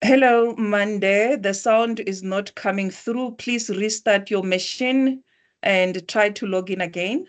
Hello, Monday. The sound is not coming through. Please restart your machine and try to log in again.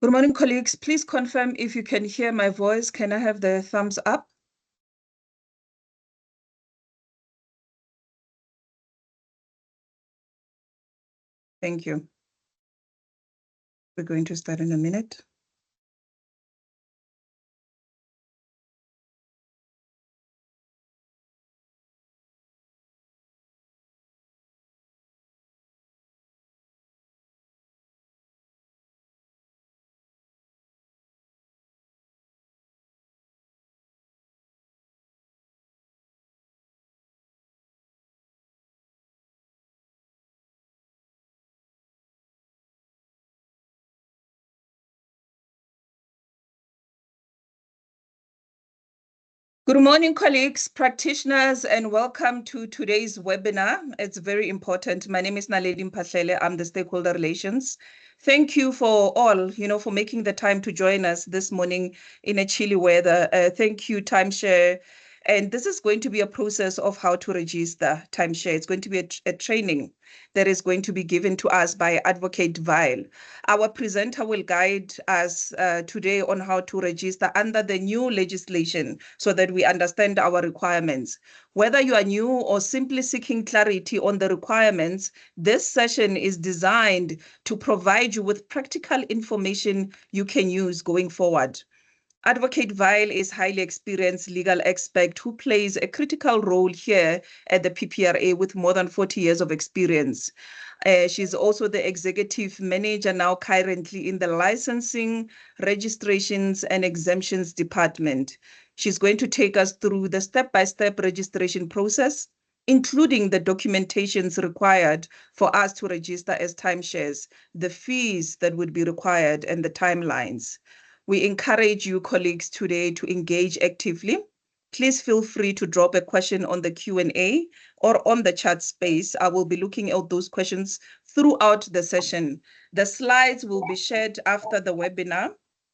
Good morning, colleagues. Please confirm if you can hear my voice. Can I have the thumbs up? Thank you. We're going to start in a minute. Good morning, colleagues, practitioners, and welcome to today's webinar. It's very important. My name is Naledi Mphahlele. I'm the Stakeholder Relations. Thank you for all, for making the time to join us this morning in a chilly weather. Thank you, Timeshare, And this is going to be a process of how to register timeshare. It's going to be a training that is going to be given to us by Advocate Vile. Our presenter will guide us today on how to register under the new legislation so that we understand our requirements. Whether you are new or simply seeking clarity on the requirements, this session is designed to provide you with practical information you can use going forward. Advocate Vile is highly experienced legal expert who plays a critical role here at the PPRA with more than 40 years of experience. She's also the executive manager now currently in the licensing, registrations, and exemptions department. She's going to take us through the step-by-step registration process, including the documentations required for us to register as timeshares, the fees that would be required, and the timelines. We encourage you, colleagues, today to engage actively. Please feel free to drop a question on the Q&A or on the chat space. I will be looking at those questions throughout the session. The slides will be shared after the webinar.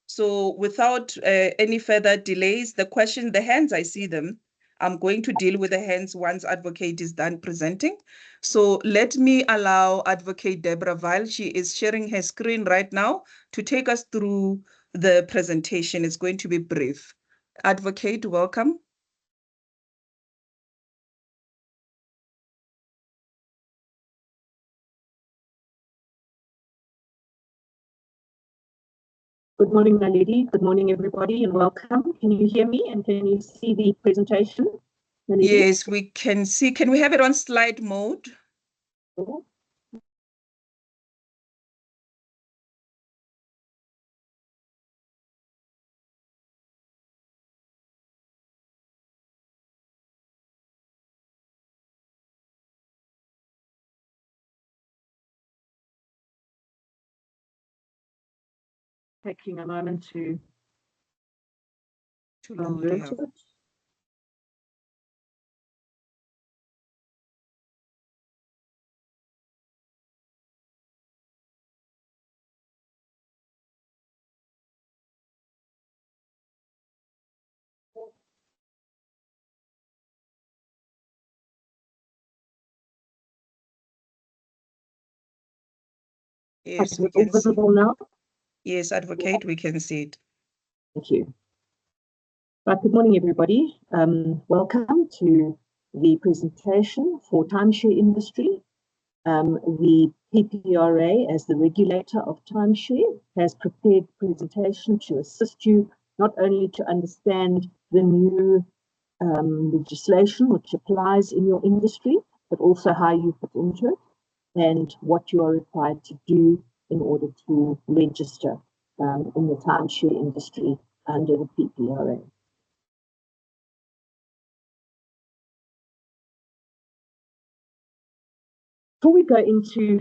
So without any further delays, the hands, I see them. I'm going to deal with the hands once Advocate is done presenting. So let me allow Advocate Deborah Vile, she is sharing her screen right now, to take us through the presentation. Is going to be brief. Advocate, welcome. Good morning, Naledi. Good morning, everybody, and welcome. Can you hear me and can you see the presentation, Naledi? Yes, we can see. Can we have it on slide mode? Sure. Taking a moment to load convert it. it. Yes, Is we it all can see. visible now? Yes, Advocate, we can see it. Thank you. Right, good morning, everybody. Welcome to the presentation for timeshare industry. The PPRA, as the regulator of timeshare, has prepared a presentation to assist you not only to understand the new legislation which applies in your industry, but also how you fit into it and what you are required to do in order to register in the timeshare industry under the PPRA. Before we go into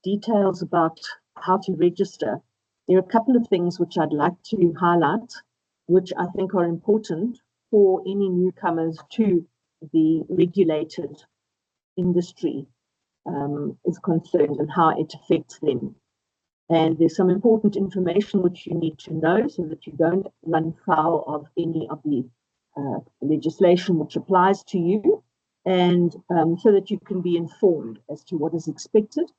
details about how to register, there are a couple of things which I'd like to highlight, which I think are important for any newcomers to the regulated industry is concerned and how it affects them. And there's some important information which you need to know so that you don't run foul of any of the legislation which applies to you, and so that you can be informed as to what is expected,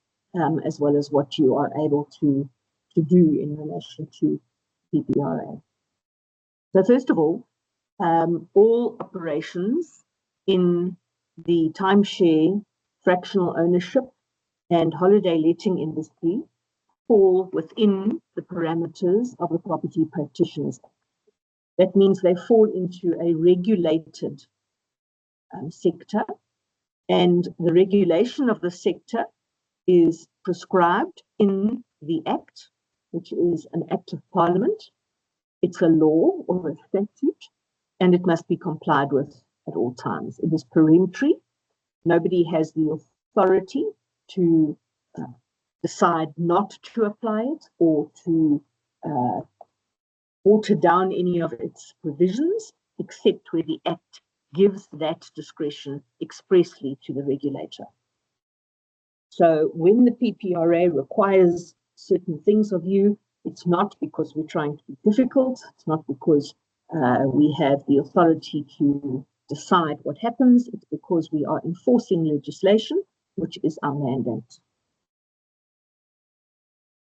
as well as what you are able to do in relation to PPRA. So first of all operations in the timeshare, fractional ownership, and holiday letting industry fall within the parameters of the Property Practitioners Act. That means they fall into a regulated sector, and the regulation of the sector is prescribed in the Act, which is an Act of Parliament. It's a law or a statute, and it must be complied with at all times. It is peremptory. Nobody has the authority to decide not to apply it or to water down any of its provisions, except where the Act gives that discretion expressly to the regulator. So when the PPRA requires certain things of you, it's not because we're trying to be difficult, it's not because we have the authority to decide what happens. It's because we are enforcing legislation, which is our mandate.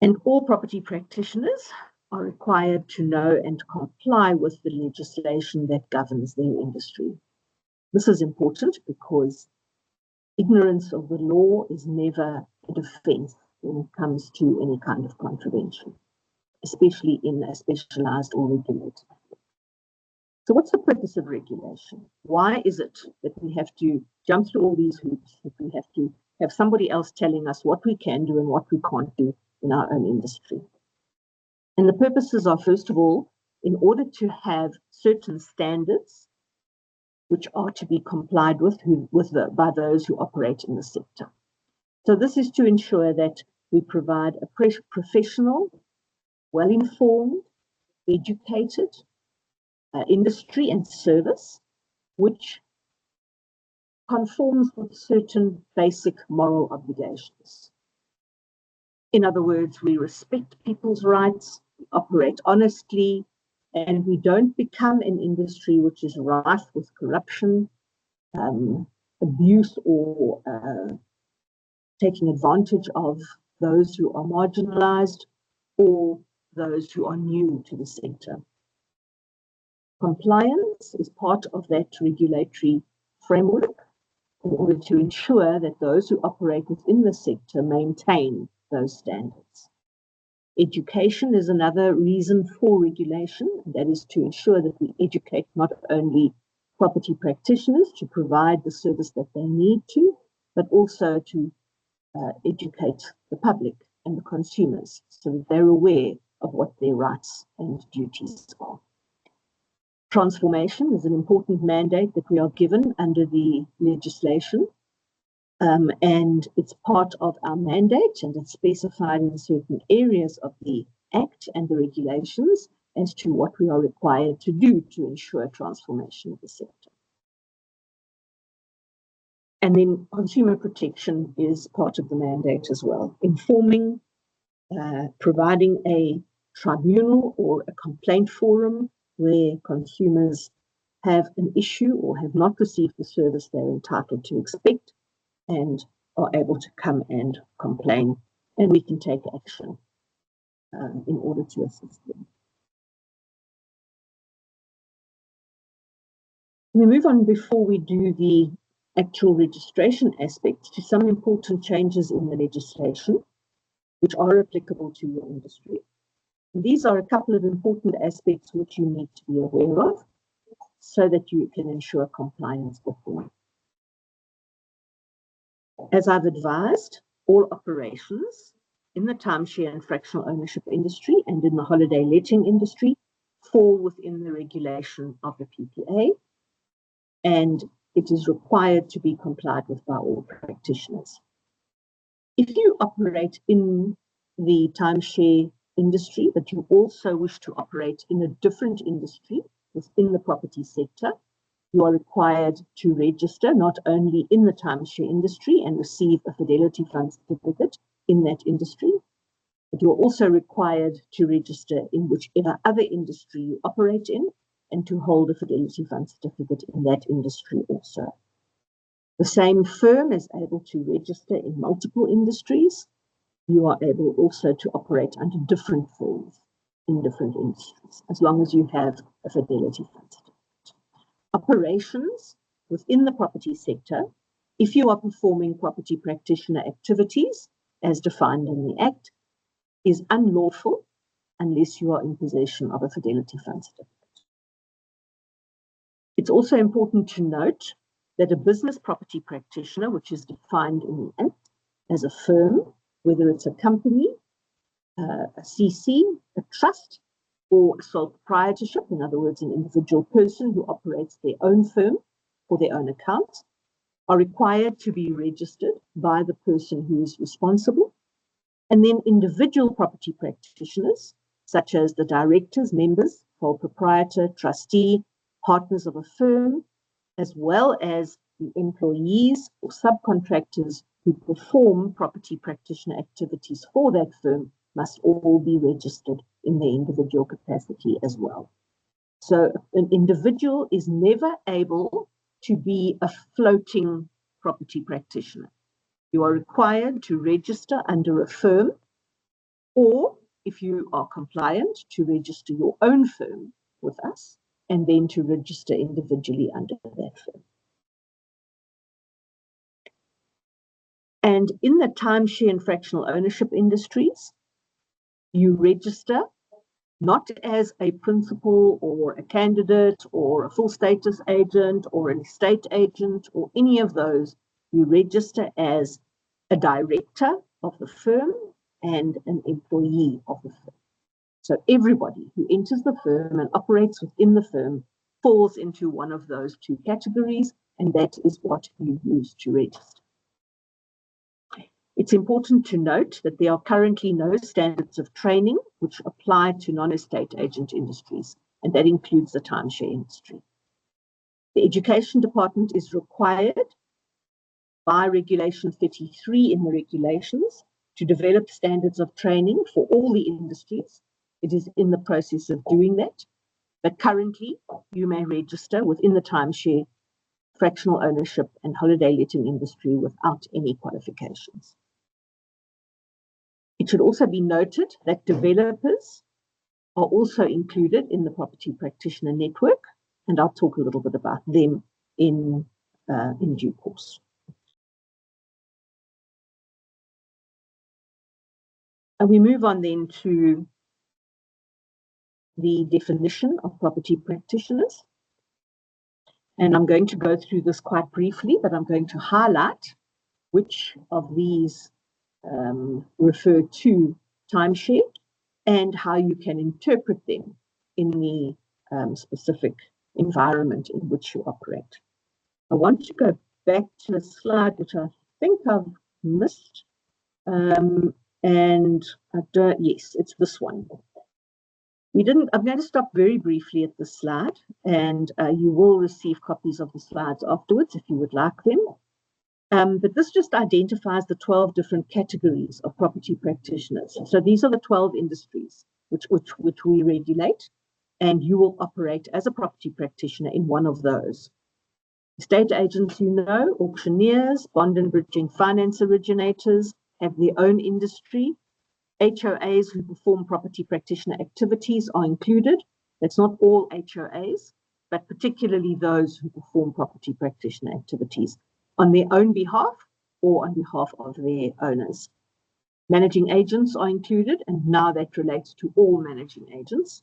And all property practitioners are required to know and comply with the legislation that governs their industry. This is important because ignorance of the law is never a defense when it comes to any kind of contravention, especially in a specialized or regulated. So what's the purpose of regulation? Why is it that we have to jump through all these hoops, that we have to have somebody else telling us what we can do and what we can't do in our own industry? And the purposes are, first of all, in order to have certain standards which are to be complied with by those who operate in the sector. So this is to ensure that we provide a professional, well-informed, educated industry and service which conforms with certain basic moral obligations. In other words, we respect people's rights, we operate honestly, and we don't become an industry which is rife with corruption, abuse, or taking advantage of those who are marginalized or those who are new to the sector. Compliance is part of that regulatory framework in order to ensure that those who operate within the sector maintain those standards. Education is another reason for regulation, and that is to ensure that we educate not only property practitioners to provide the service that they need to, but also to educate the public and the consumers so that they're aware of what their rights and duties are. Transformation is an important mandate that we are given under the legislation, and it's part of our mandate, and it's specified in certain areas of the Act and the regulations as to what we are required to do to ensure transformation of the sector. And then consumer protection is part of the mandate as well, informing, providing a tribunal or a complaint forum where consumers have an issue or have not received the service they're entitled to expect and are able to come and complain, and we can take action in order to assist them. We move on before we do the actual registration aspects to some important changes in the legislation which are applicable to your industry. These are a couple of important aspects which you need to be aware of so that you can ensure compliance with them. As I've advised, all operations in the timeshare and fractional ownership industry and in the holiday letting industry fall within the regulation of the PPA, and it is required to be complied with by all practitioners. If you operate in the timeshare industry, but you also wish to operate in a different industry within the property sector, you are required to register not only in the timeshare industry and receive a Fidelity Fund certificate in that industry, but you are also required to register in whichever other industry you operate in and to hold a Fidelity Fund certificate in that industry also. The same firm is able to register in multiple industries. You are able also to operate under different firms in different industries, as long as you have a Fidelity Fund certificate. Operations within the property sector, if you are performing property practitioner activities as defined in the Act, is unlawful unless you are in possession of a Fidelity Fund certificate. It's also important to note that a business property practitioner, which is defined in the Act as a firm, whether it's a company, a CC, a trust, or a sole proprietorship, in other words, an individual person who operates their own firm for their own account, are required to be registered by the person who is responsible. And then individual property practitioners, such as the directors, members, sole proprietor, trustee, partners of a firm, as well as the employees or subcontractors who perform property practitioner activities for that firm, must all be registered in their individual capacity as well. So an individual is never able to be a floating property practitioner. You are required to register under a firm, or if you are compliant, to register your own firm with us, and then to register individually under that firm. And in the timeshare and fractional ownership industries, you register not as a principal or a candidate or a full status agent or an estate agent or any of those. You register as a director of the firm and an employee of the firm. So everybody who enters the firm and operates within the firm falls into one of those two categories, and that is what you use to register. It's important to note that there are currently no standards of training which apply to non-estate agent industries, and that includes the timeshare industry. The Education Department is required by Regulation 33 in the regulations to develop standards of training for all the industries. It is in the process of doing that, but currently you may register within the timeshare, fractional ownership and holiday letting industry without any qualifications. It should also be noted that developers are also included in the property practitioner network, and I'll talk a little bit about them in due course. And we move on then to the definition of property practitioners. And I'm going to go through this quite briefly, but I'm going to highlight which of these refer to timeshare and how you can interpret them in the specific environment in which you operate. I want to go back to a slide which I think I've missed. And I don't, yes, it's this one. I'm going to stop very briefly at this slide, and you will receive copies of the slides afterwards if you would like them. But this just identifies the 12 different categories of property practitioners. So these are the 12 industries which we regulate, and you will operate as a property practitioner in one of those. Estate agents, auctioneers, bond and bridging finance originators have their own industry. HOAs who perform property practitioner activities are included. That's not all HOAs, but particularly those who perform property practitioner activities on their own behalf or on behalf of their owners. Managing agents are included, and now that relates to all managing agents.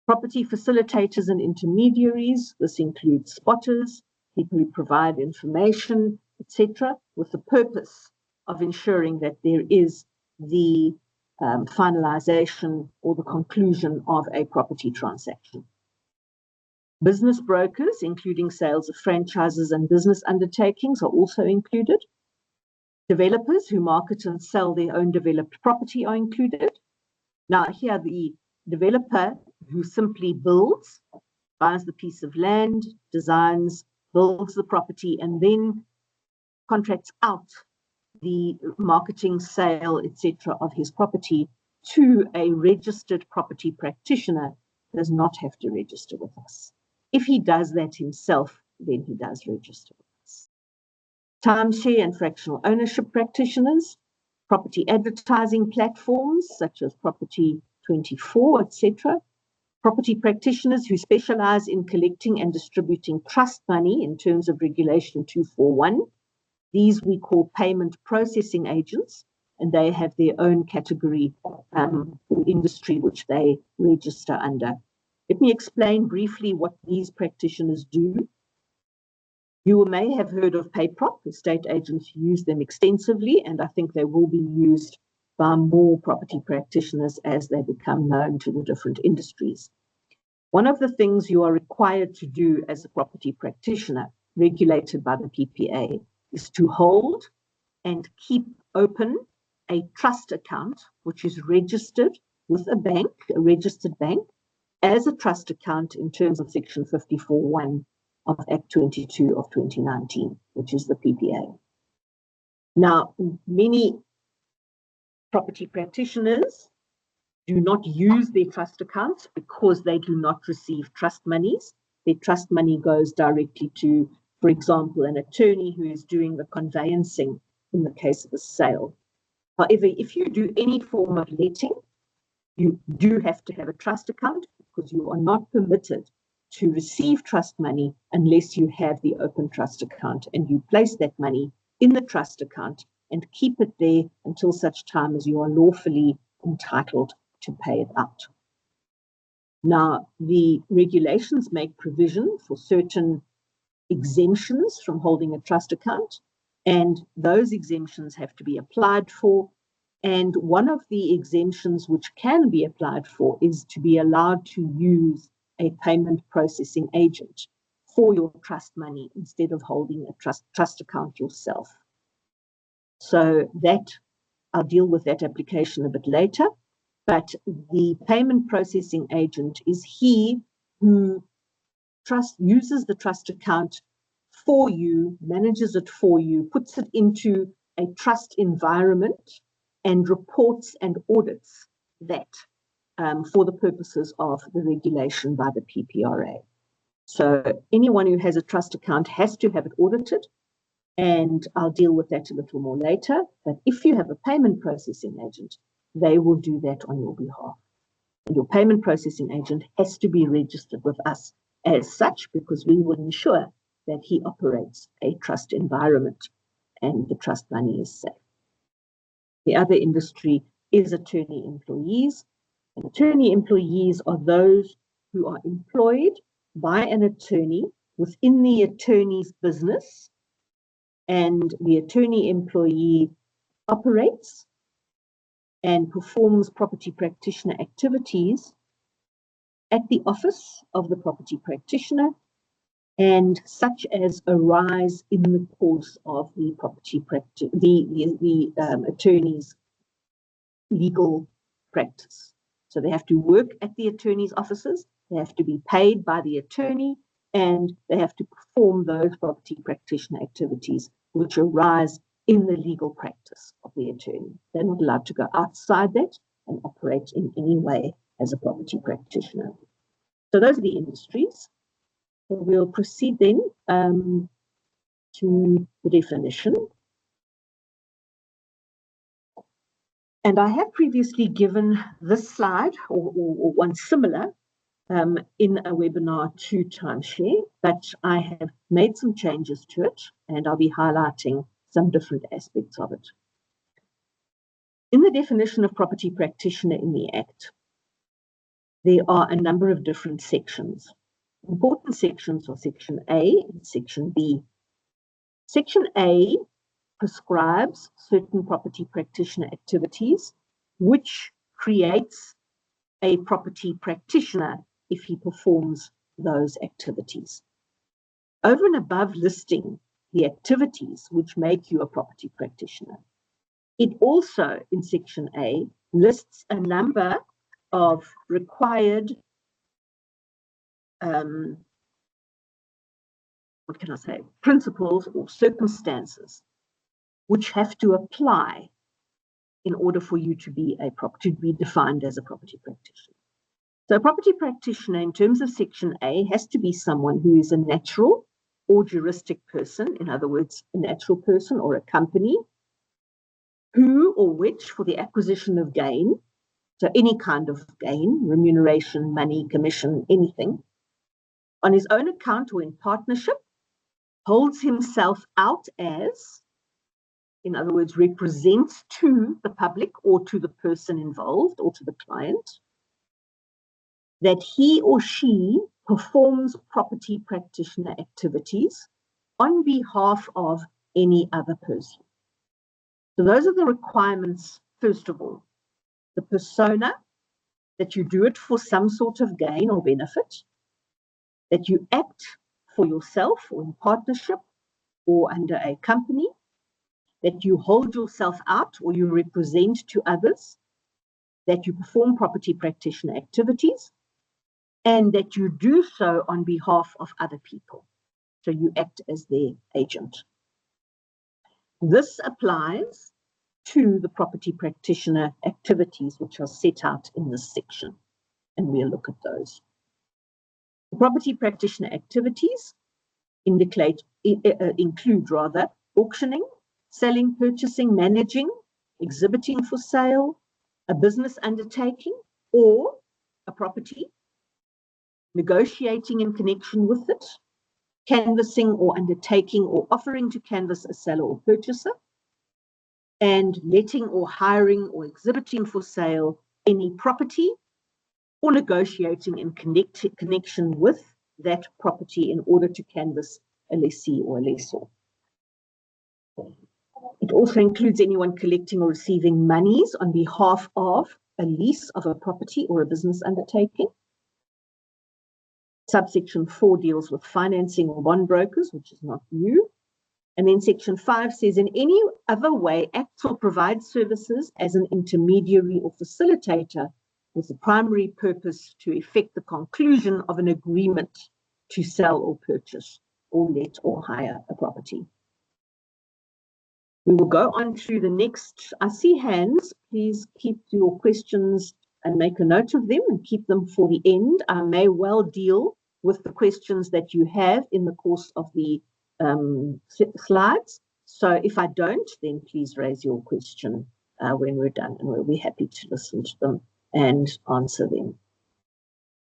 Property facilitators and intermediaries, this includes spotters, people who provide information, etc., with the purpose of ensuring that there is the finalization or the conclusion of a property transaction. Business brokers, including sales of franchises and business undertakings, are also included. Developers who market and sell their own developed property are included. Now, here the developer who simply builds, buys the piece of land, designs, builds the property, and then contracts out the marketing, sale, etc. of his property to a registered property practitioner does not have to register with us. If he does that himself, then he does register with us. Timeshare and fractional ownership practitioners, property advertising platforms such as Property 24, etc. Property practitioners who specialize in collecting and distributing trust money in terms of Regulation 241. These we call payment processing agents, and they have their own category or industry which they register under. Let me explain briefly what these practitioners do. You may have heard of PayProp. Estate agents use them extensively, and I think they will be used by more property practitioners as they become known to the different industries. One of the things you are required to do as a property practitioner, regulated by the PPA, is to hold and keep open a trust account, which is registered with a bank, a registered bank, as a trust account in terms of Section 54(1) of Act 22 of 2019, which is the PPA. Now, many property practitioners do not use their trust accounts because they do not receive trust monies. Their trust money goes directly to For example, an attorney who is doing the conveyancing in the case of a sale. However, if you do any form of letting, you do have to have a trust account, because you are not permitted to receive trust money unless you have the open trust account, and you place that money in the trust account and keep it there until such time as you are lawfully entitled to pay it out. Now, the regulations make provision for certain exemptions from holding a trust account, and those exemptions have to be applied for. And one of the exemptions which can be applied for is to be allowed to use a payment processing agent for your trust money instead of holding a trust account yourself. So that, I'll deal with that application a bit later, but the payment processing agent is he who uses the trust account for you, manages it for you, puts it into a trust environment, and reports and audits that for the purposes of the regulation by the PPRA. So anyone who has a trust account has to have it audited, and I'll deal with that a little more later. But if you have a payment processing agent, they will do that on your behalf. And your payment processing agent has to be registered with us as such, because we will ensure that he operates a trust environment and the trust money is safe. The other industry is attorney employees. And attorney employees are those who are employed by an attorney within the attorney's business, and the attorney employee operates and performs property practitioner activities at the office of the property practitioner, and such as arise in the course of the property practice, the attorney's legal practice. So they have to work at the attorney's offices, they have to be paid by the attorney, and they have to perform those property practitioner activities which arise in the legal practice of the attorney. They're not allowed to go outside that and operate in any way as a property practitioner. So those are the industries. So we'll proceed then to the definition. And I have previously given this slide or one similar in a webinar to Timeshare, but I have made some changes to it, and I'll be highlighting some different aspects of it. In the definition of property practitioner in the Act, there are a number of different sections. Important sections are Section A and Section B. Section A prescribes certain property practitioner activities, which creates a property practitioner if he performs those activities. Over and above listing the activities which make you a property practitioner, it also, in Section A, lists a number of required principles or circumstances which have to apply in order for you to be defined as a property practitioner. So a property practitioner, in terms of Section A, has to be someone who is a natural or juristic person, in other words, a natural person or a company, who or which, for the acquisition of gain, so any kind of gain, remuneration, money, commission, anything, on his own account or in partnership, holds himself out as, in other words, represents to the public or to the person involved or to the client, that he or she performs property practitioner activities on behalf of any other person. So those are the requirements, first of all. The persona, that you do it for some sort of gain or benefit, that you act for yourself or in partnership or under a company, that you hold yourself out or you represent to others, that you perform property practitioner activities, and that you do so on behalf of other people. So you act as their agent. This applies to the property practitioner activities which are set out in this section, and we'll look at those. The property practitioner activities indicate include rather auctioning, selling, purchasing, managing, exhibiting for sale, a business undertaking or a property, negotiating in connection with it, canvassing or undertaking or offering to canvass a seller or purchaser, and letting or hiring or exhibiting for sale any property or negotiating in connection with that property in order to canvass a lessee or a lessor. It also includes anyone collecting or receiving monies on behalf of a lease of a property or a business undertaking. Subsection 4 deals with financing or bond brokers, which is not new. And then section 5 says, in any other way, acts or provides services as an intermediary or facilitator with the primary purpose to effect the conclusion of an agreement to sell or purchase or let or hire a property. We will go on to the next. I see hands. Please keep your questions and make a note of them and keep them for the end. I may well deal with the questions that you have in the course of the slides. So if I don't, then please raise your question when we're done, and we'll be happy to listen to them and answer them.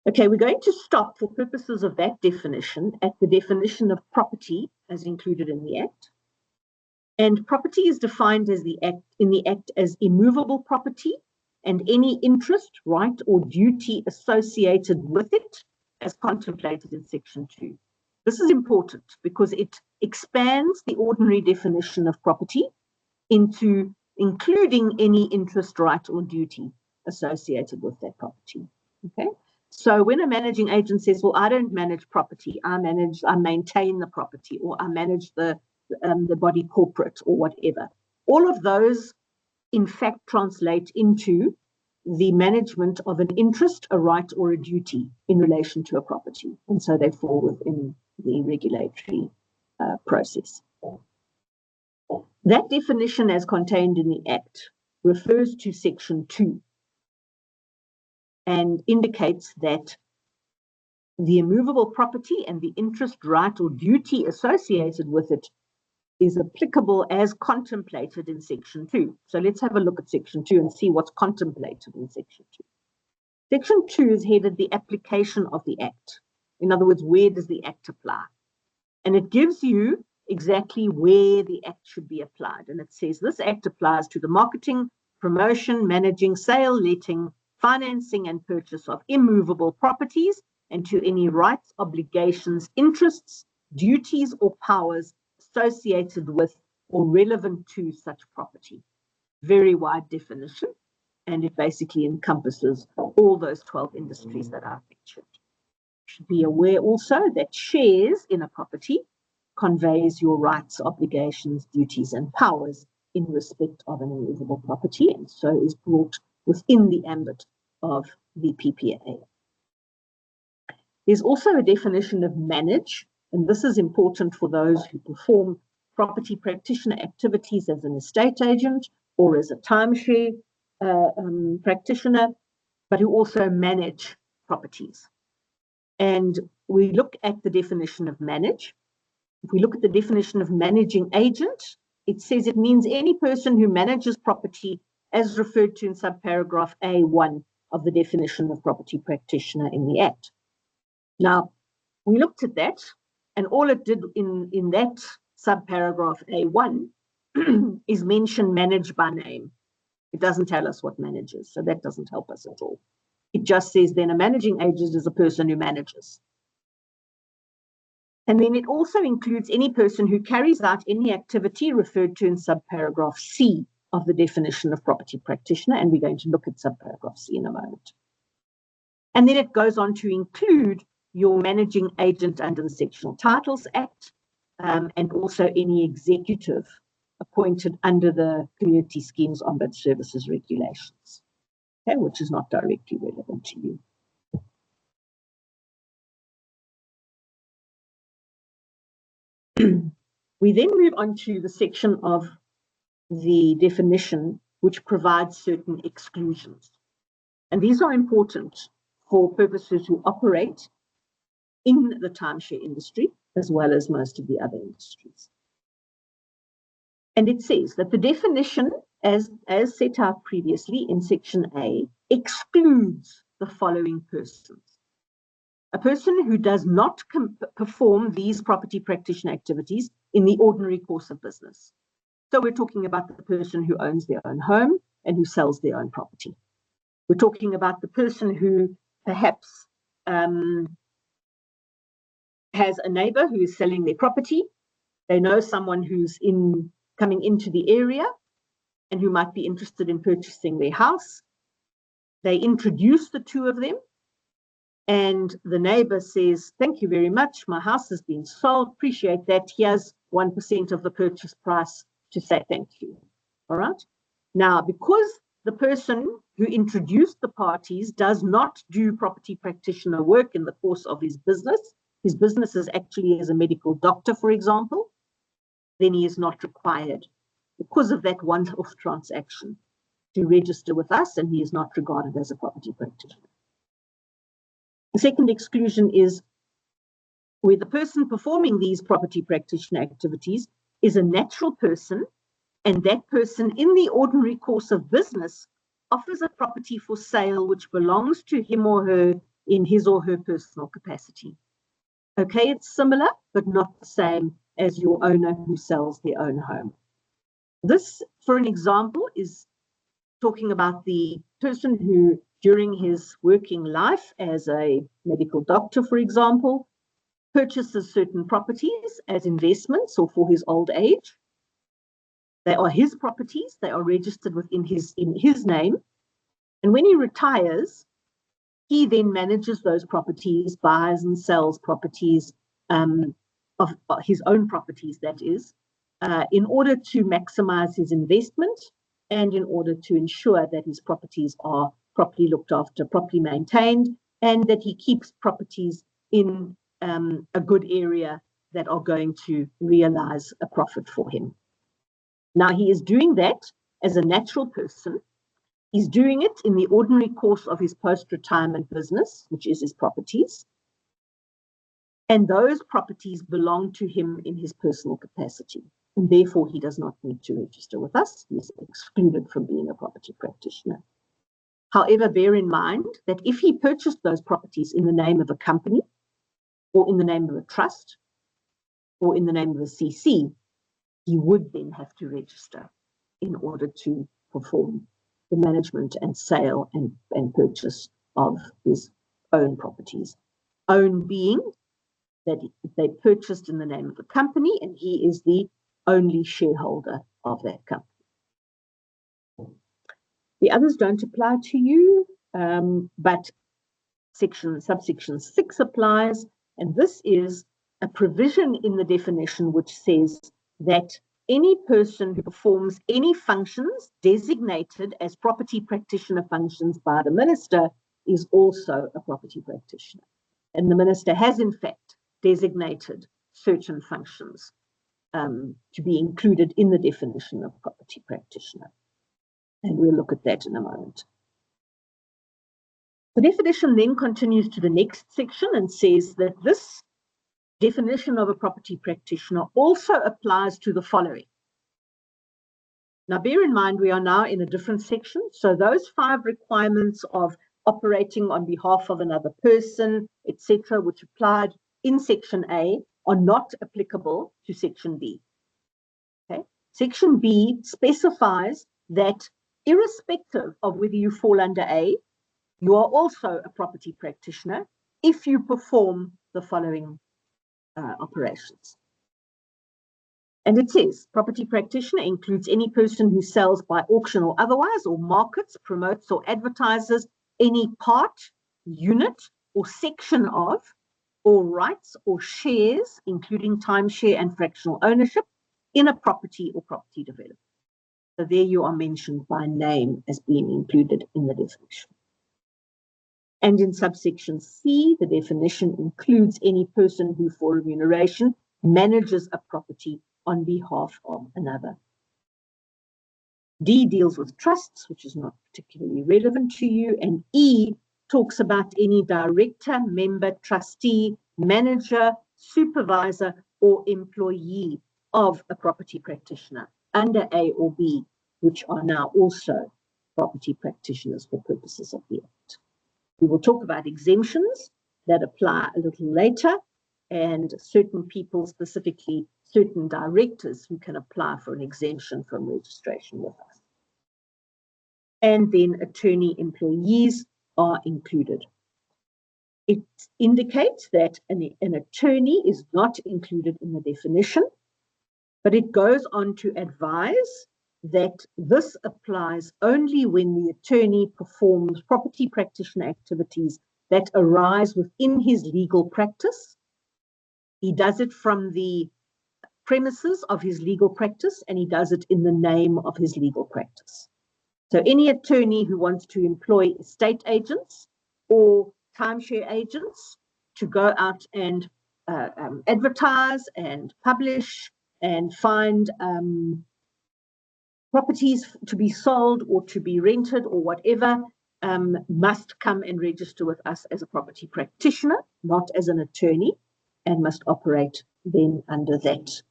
Okay, we're going to stop for purposes of that definition at the definition of property as included in the Act. And property is defined as in the Act as immovable property and any interest, right, or duty associated with it as contemplated in section 2. This is important because it expands the ordinary definition of property into including any interest, right, or duty associated with that property. Okay, so when a managing agent says, well, I don't manage property, I maintain the property, or I manage the body corporate or whatever, all of those in fact translate into the management of an interest, a right, or a duty in relation to a property. And so they fall within the regulatory process. That definition as contained in the Act refers to section 2 and indicates that the immovable property and the interest, right, or duty associated with it is applicable as contemplated in section 2. So let's have a look at section 2 and see what's contemplated in section 2. Section 2 is headed the application of the Act. In other words, where does the Act apply? And it gives you exactly where the Act should be applied. And it says this Act applies to the marketing, promotion, managing, sale, letting, financing, and purchase of immovable properties, and to any rights, obligations, interests, duties, or powers associated with or relevant to such property. Very wide definition, and it basically encompasses all those 12 industries that I've mentioned. You should be aware also that shares in a property conveys your rights, obligations, duties, and powers in respect of an immovable property, and so is brought within the ambit of the PPA. There's also a definition of manage, and this is important for those who perform property practitioner activities as an estate agent or as a timeshare practitioner, but who also manage properties. And we look at the definition of manage. If we look at the definition of managing agent, it says it means any person who manages property as referred to in subparagraph A1 of the definition of property practitioner in the Act. Now, we looked at that, and all it did in that subparagraph A1 is mention manage by name. It doesn't tell us what manages, so that doesn't help us at all. It just says then a managing agent is a person who manages. And then it also includes any person who carries out any activity referred to in subparagraph C of the definition of property practitioner, and we're going to look at subparagraph C in a moment. And then it goes on to include your managing agent under the Sectional Titles Act, and also any executive appointed under the Community Schemes Ombud Services regulations, okay, which is not directly relevant to you. We then move on to the section of the definition which provides certain exclusions. And these are important for purposes who operate in the timeshare industry as well as most of the other industries. And it says that the definition, as set out previously in section A, excludes the following persons. A person who does not perform these property practitioner activities in the ordinary course of business. So we're talking about the person who owns their own home and who sells their own property. We're talking about the person who perhaps has a neighbor who is selling their property. They know someone who's coming into the area and who might be interested in purchasing their house. They introduce the two of them, and the neighbor says, "Thank you very much, my house has been sold, appreciate that, here's 1% of the purchase price to say thank you." All right? Now, because the person who introduced the parties does not do property practitioner work in the course of his business is actually as a medical doctor, for example, then he is not required, because of that one-off transaction, to register with us, and he is not regarded as a property practitioner. The second exclusion is where the person performing these property practitioner activities is a natural person, and that person in the ordinary course of business offers a property for sale which belongs to him or her in his or her personal capacity. Okay, it's similar, but not the same as your owner who sells their own home. This, for an example, is talking about the person who, during his working life as a medical doctor, for example, purchases certain properties as investments or for his old age. They are his properties, they are registered in his name. And when he retires, he then manages those properties, buys and sells properties, of his own properties, that is, in order to maximize his investment and in order to ensure that his properties are properly looked after, properly maintained, and that he keeps properties in a good area that are going to realize a profit for him. Now, he is doing that as a natural person. He's doing it in the ordinary course of his post-retirement business, which is his properties. And those properties belong to him in his personal capacity. And therefore, he does not need to register with us. He's excluded from being a property practitioner. However, bear in mind that if he purchased those properties in the name of a company, or in the name of a trust, or in the name of a CC, he would then have to register in order to perform the management and sale and purchase of his own properties. Own being that they purchased in the name of a company, and he is the only shareholder of that company. The others don't apply to you, but subsection 6 applies, and this is a provision in the definition which says that any person who performs any functions designated as property practitioner functions by the minister is also a property practitioner. And the minister has, in fact, designated certain functions to be included in the definition of property practitioner. And we'll look at that in a moment. The definition then continues to the next section and says that this definition of a property practitioner also applies to the following. Now, bear in mind, we are now in a different section. So those 5 requirements of operating on behalf of another person, etc., which applied in section A, are not applicable to section B. Okay? Section B specifies that irrespective of whether you fall under A, you are also a property practitioner if you perform the following operations. And it says, property practitioner includes any person who sells by auction or otherwise, or markets, promotes or advertises any part, unit, or section of, or rights or shares, including timeshare and fractional ownership, in a property or property development. So there you are mentioned by name as being included in the definition. And in subsection C, the definition includes any person who, for remuneration, manages a property on behalf of another. D deals with trusts, which is not particularly relevant to you, and E talks about any director, member, trustee, manager, supervisor, or employee of a property practitioner under A or B, which are now also property practitioners for purposes of the Act. We will talk about exemptions that apply a little later, and certain people, specifically certain directors who can apply for an exemption from registration with us. And then attorney employees are included. It indicates that an attorney is not included in the definition, but it goes on to advise that this applies only when the attorney performs property practitioner activities that arise within his legal practice. He does it from the premises of his legal practice, and he does it in the name of his legal practice. So any attorney who wants to employ estate agents or timeshare agents to go out and advertise and publish and find properties to be sold or to be rented or whatever, must come and register with us as a property practitioner, not as an attorney, and must operate then under that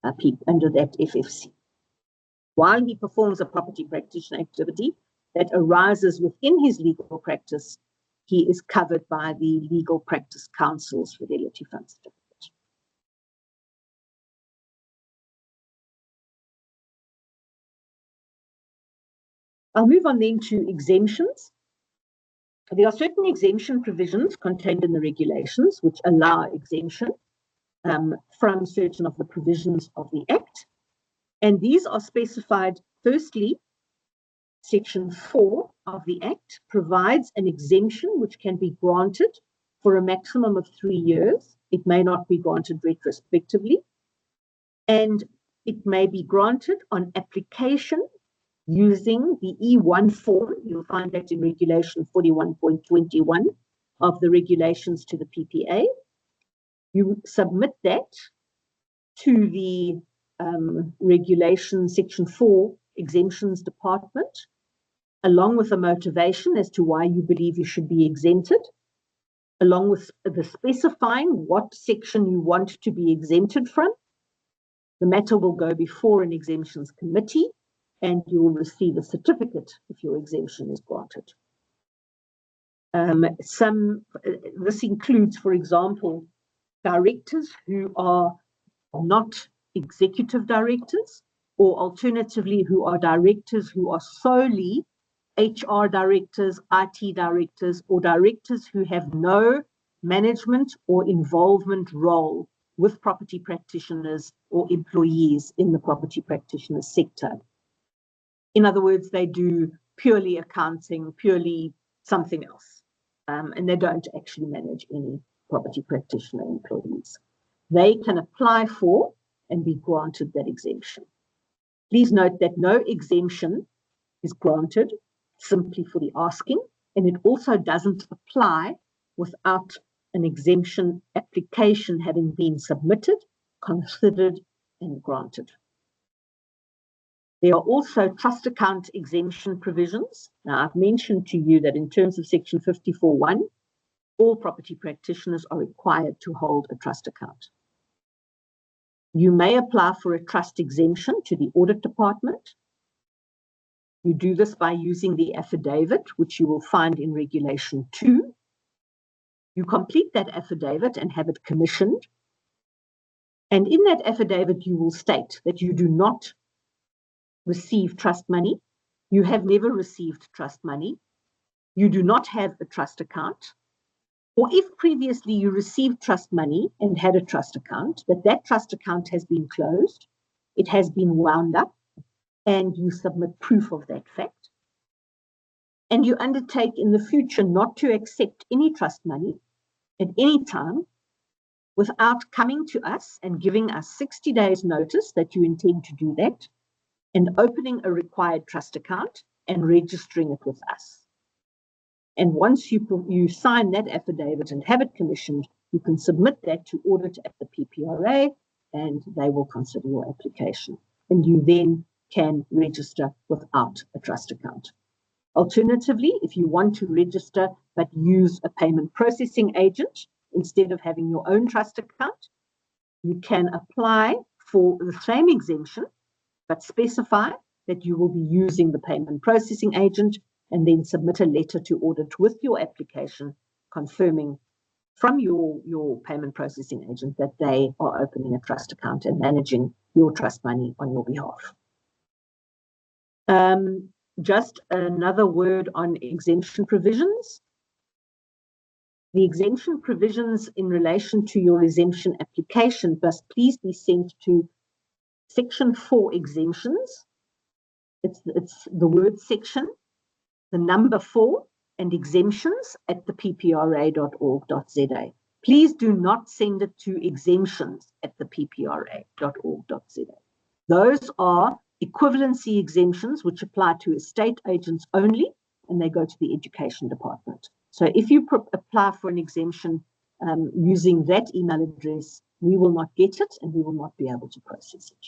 FFC. While he performs a property practitioner activity that arises within his legal practice, he is covered by the Legal Practice Council's Fidelity Fund certificate. I'll move on then to exemptions. There are certain exemption provisions contained in the regulations which allow exemption from certain of the provisions of the Act. And these are specified, firstly, Section 4 of the Act provides an exemption which can be granted for a maximum of 3 years. It may not be granted retrospectively, and it may be granted on application using the E1 form. You'll find that in Regulation 41.21 of the regulations to the PPA. You submit that to the Regulation Section 4 Exemptions Department, along with a motivation as to why you believe you should be exempted, along with the specifying what section you want to be exempted from. The matter will go before an exemptions committee, and you will receive a certificate if your exemption is granted. This includes, for example, directors who are not executive directors, or alternatively who are directors who are solely HR directors, IT directors, or directors who have no management or involvement role with property practitioners or employees in the property practitioner sector. In other words, they do purely accounting, purely something else, and they don't actually manage any property practitioner employees. They can apply for and be granted that exemption. Please note that no exemption is granted simply for the asking, and it also doesn't apply without an exemption application having been submitted, considered, and granted. There are also trust account exemption provisions. Now, I've mentioned to you that in terms of Section 54(1), all property practitioners are required to hold a trust account. You may apply for a trust exemption to the audit department. You do this by using the affidavit, which you will find in Regulation 2. You complete that affidavit and have it commissioned. And in that affidavit, you will state that you do not receive trust money. You have never received trust money. You do not have a trust account. Or if previously you received trust money and had a trust account, that trust account has been closed, it has been wound up, and you submit proof of that fact. And you undertake in the future not to accept any trust money at any time without coming to us and giving us 60 days notice that you intend to do that, and opening a required trust account and registering it with us. And once you sign that affidavit and have it commissioned, you can submit that to audit at the PPRA, and they will consider your application. And you then can register without a trust account. Alternatively, if you want to register but use a payment processing agent, instead of having your own trust account, you can apply for the same exemption, but specify that you will be using the payment processing agent and then submit a letter to audit with your application confirming from your payment processing agent that they are opening a trust account and managing your trust money on your behalf. Just another word on exemption provisions. The exemption provisions in relation to your exemption application must please be sent to Section 4 exemptions. It's the word section, the number 4, and exemptions at the ppra.org.za. Please do not send it to exemptions at the ppra.org.za. Those are equivalency exemptions which apply to estate agents only, and they go to the education department. So if you apply for an exemption using that email address, we will not get it and we will not be able to process it.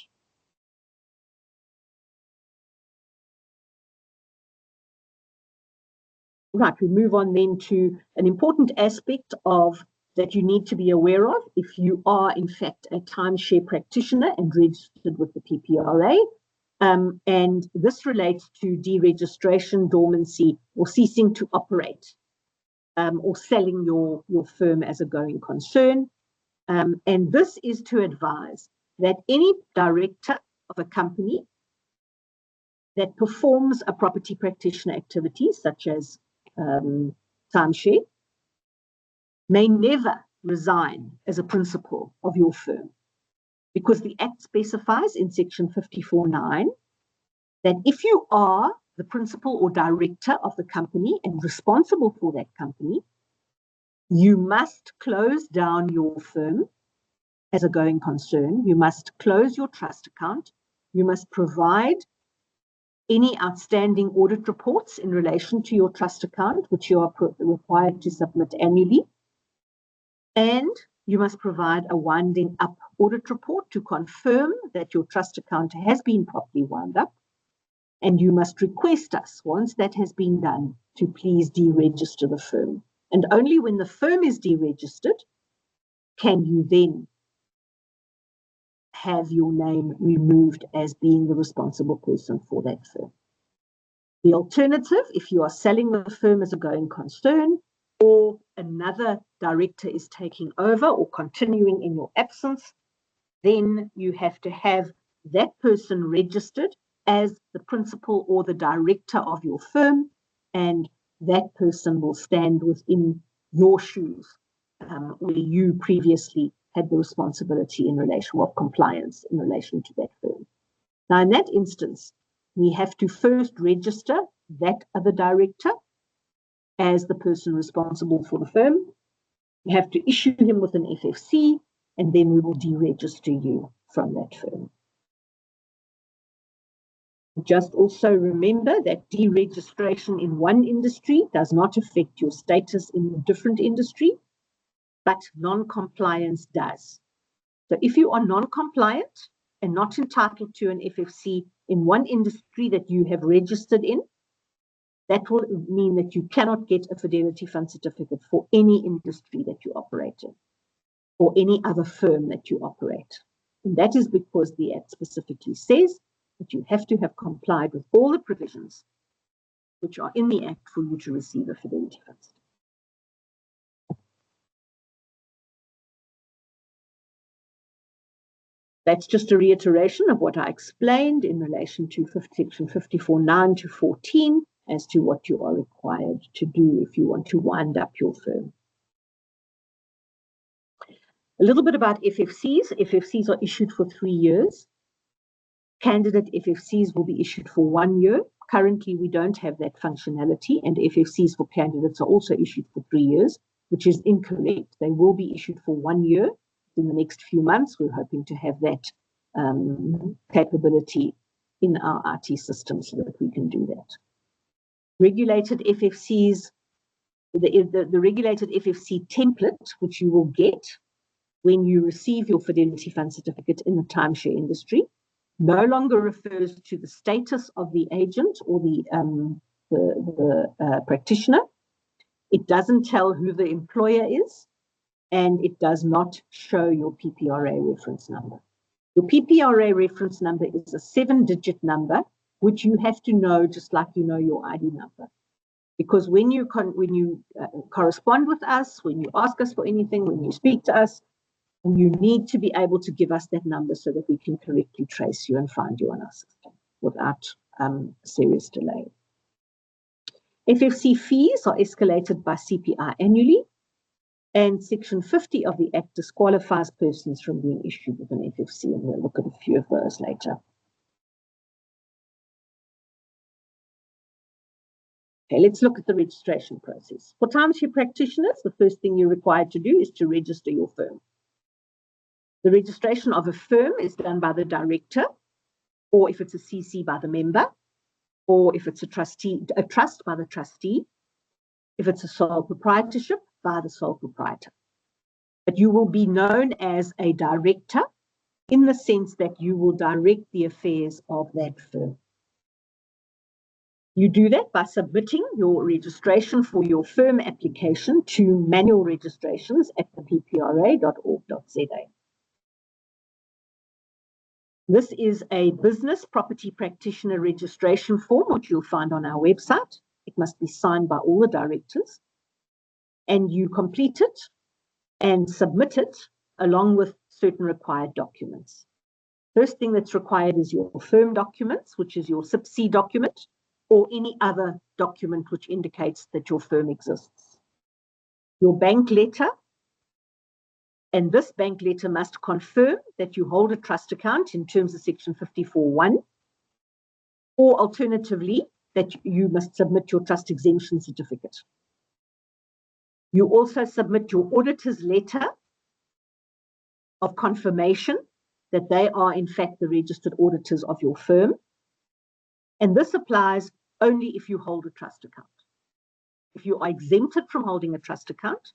Right, we move on then to an important aspect of that you need to be aware of if you are in fact a timeshare practitioner and registered with the PPRA. And this relates to deregistration, dormancy, or ceasing to operate, or selling your firm as a going concern. And this is to advise that any director of a company that performs a property practitioner activity, such as timeshare, may never resign as a principal of your firm, because the Act specifies in Section 54(9) that if you are the principal or director of the company and responsible for that company, you must close down your firm as a going concern. You must close your trust account. You must provide any outstanding audit reports in relation to your trust account, which you are required to submit annually. And you must provide a winding up audit report to confirm that your trust account has been properly wound up. And you must request us, once that has been done, to please deregister the firm. And only when the firm is deregistered can you then have your name removed as being the responsible person for that firm. The alternative, if you are selling the firm as a going concern, or another director is taking over or continuing in your absence, then you have to have that person registered as the principal or the director of your firm, and that person will stand within your shoes, where you previously had the responsibility in relation of compliance in relation to that firm. Now, in that instance, we have to first register that other director as the person responsible for the firm. We have to issue him with an FFC, and then we will deregister you from that firm. Just also remember that deregistration in one industry does not affect your status in a different industry, but non-compliance does. So if you are non-compliant and not entitled to an FFC in one industry that you have registered in, that will mean that you cannot get a Fidelity Fund certificate for any industry that you operate in, or any other firm that you operate. And that is because the Act specifically says that you have to have complied with all the provisions which are in the Act for you to receive a Fidelity Fund. That's just a reiteration of what I explained in relation to Section 54(9) to 14 as to what you are required to do if you want to wind up your firm. A little bit about FFCs. FFCs are issued for 3 years. Candidate FFCs will be issued for 1 year. Currently, we don't have that functionality, and FFCs for candidates are also issued for 3 years, which is incorrect. They will be issued for 1 year. In the next few months, we're hoping to have that capability in our IT system so that we can do that. Regulated FFCs, the regulated FFC template, which you will get when you receive your Fidelity Fund certificate in the timeshare industry, no longer refers to the status of the agent or the practitioner. It doesn't tell who the employer is, and it does not show your PPRA reference number. Your PPRA reference number is a 7-digit number, which you have to know just like you know your ID number. Because when you correspond with us, when you ask us for anything, when you speak to us, you need to be able to give us that number so that we can correctly trace you and find you on our system without serious delay. FFC fees are escalated by CPI annually, and Section 50 of the Act disqualifies persons from being issued with an FFC, and we'll look at a few of those later. Okay, let's look at the registration process. For timeshare practitioners, the first thing you're required to do is to register your firm. The registration of a firm is done by the director, or if it's a CC, by the member, or if it's a trust by the trustee, if it's a sole proprietorship, by the sole proprietor. But you will be known as a director in the sense that you will direct the affairs of that firm. You do that by submitting your registration for your firm application to manual registrations at the ppra.org.za. This is a business property practitioner registration form, which you'll find on our website. It must be signed by all the directors. And you complete it and submit it along with certain required documents. First thing that's required is your firm documents, which is your SIPC document, or any other document which indicates that your firm exists. Your bank letter, and this bank letter must confirm that you hold a trust account in terms of Section 54(1), or alternatively, that you must submit your trust exemption certificate. You also submit your auditor's letter of confirmation that they are in fact the registered auditors of your firm. And this applies only if you hold a trust account. If you are exempted from holding a trust account,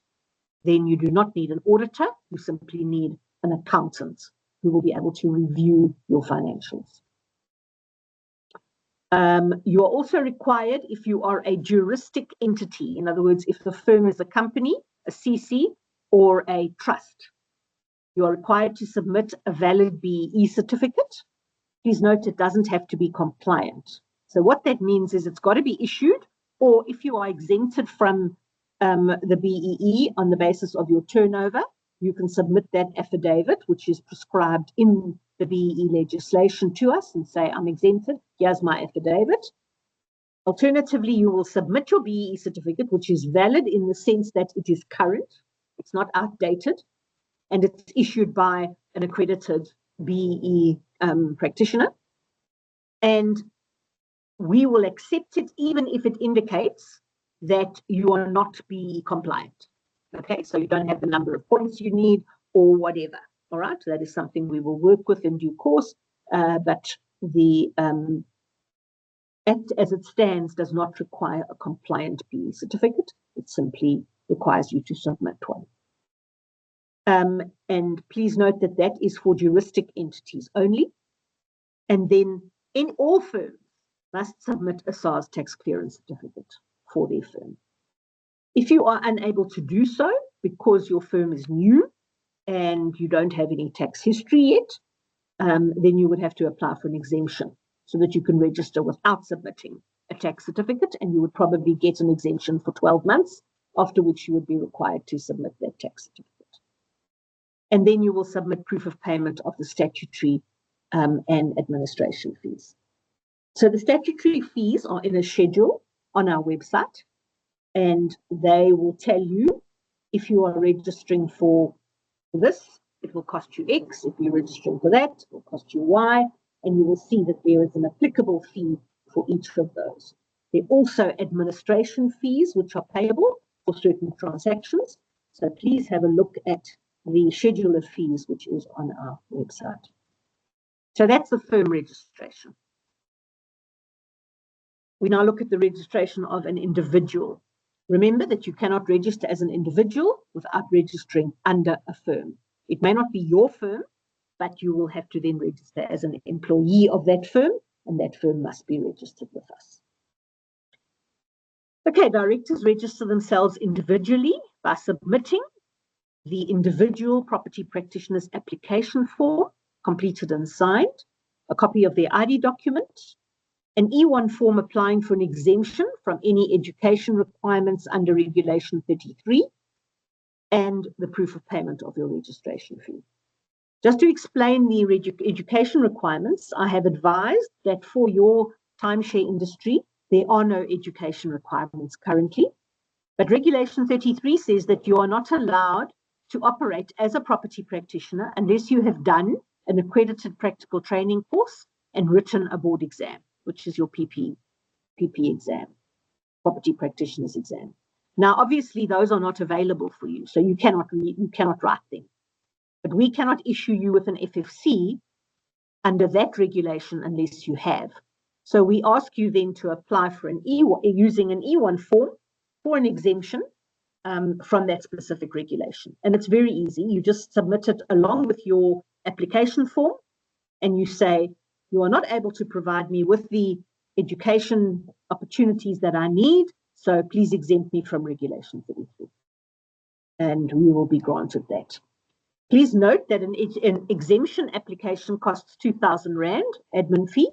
then you do not need an auditor, you simply need an accountant who will be able to review your financials. You are also required if you are a juristic entity, in other words, if the firm is a company, a CC, or a trust, you are required to submit a valid BEE certificate. Please note it doesn't have to be compliant. So what that means is it's got to be issued, or if you are exempted from the BEE on the basis of your turnover, you can submit that affidavit, which is prescribed in the BEE legislation, to us and say, I'm exempted, here's my affidavit. Alternatively, you will submit your BEE certificate, which is valid in the sense that it is current, it's not outdated, and it's issued by an accredited BEE practitioner. And we will accept it even if it indicates that you are not BEE compliant. Okay, so you don't have the number of points you need or whatever. All right, that is something we will work with in due course, but the Act as it stands does not require a compliant BEE certificate. It simply requires you to submit one. And please note that that is for juristic entities only. And then in all firms must submit a SARS tax clearance certificate for their firm. If you are unable to do so because your firm is new and you don't have any tax history yet, then you would have to apply for an exemption so that you can register without submitting a tax certificate, and you would probably get an exemption for 12 months, after which you would be required to submit that tax certificate. And then you will submit proof of payment of the statutory and administration fees. So the statutory fees are in a schedule on our website, and they will tell you if you are registering for this, it will cost you X. If you're registering for that, it will cost you Y, and you will see that there is an applicable fee for each of those. There are also administration fees which are payable for certain transactions. So please have a look at the schedule of fees, which is on our website. So that's the firm registration. We now look at the registration of an individual. Remember that you cannot register as an individual without registering under a firm. It may not be your firm, but you will have to then register as an employee of that firm, and that firm must be registered with us. Okay, directors register themselves individually by submitting the individual property practitioner's application form, completed and signed, a copy of their ID document, an E1 form applying for an exemption from any education requirements under Regulation 33, and the proof of payment of your registration fee. Just to explain the education requirements, I have advised that for your timeshare industry, there are no education requirements currently, but Regulation 33 says that you are not allowed to operate as a property practitioner unless you have done an accredited practical training course and written a board exam, which is your PP exam, property practitioner's exam. Now, obviously, those are not available for you, so you cannot write them. But we cannot issue you with an FFC under that regulation unless you have. So we ask you then to apply for an using an E1 form for an exemption from that specific regulation. And it's very easy. You just submit it along with your application form, and you say, you are not able to provide me with the education opportunities that I need, so please exempt me from Regulation 33. And we will be granted that. Please note that an exemption application costs 2,000 Rand admin fee,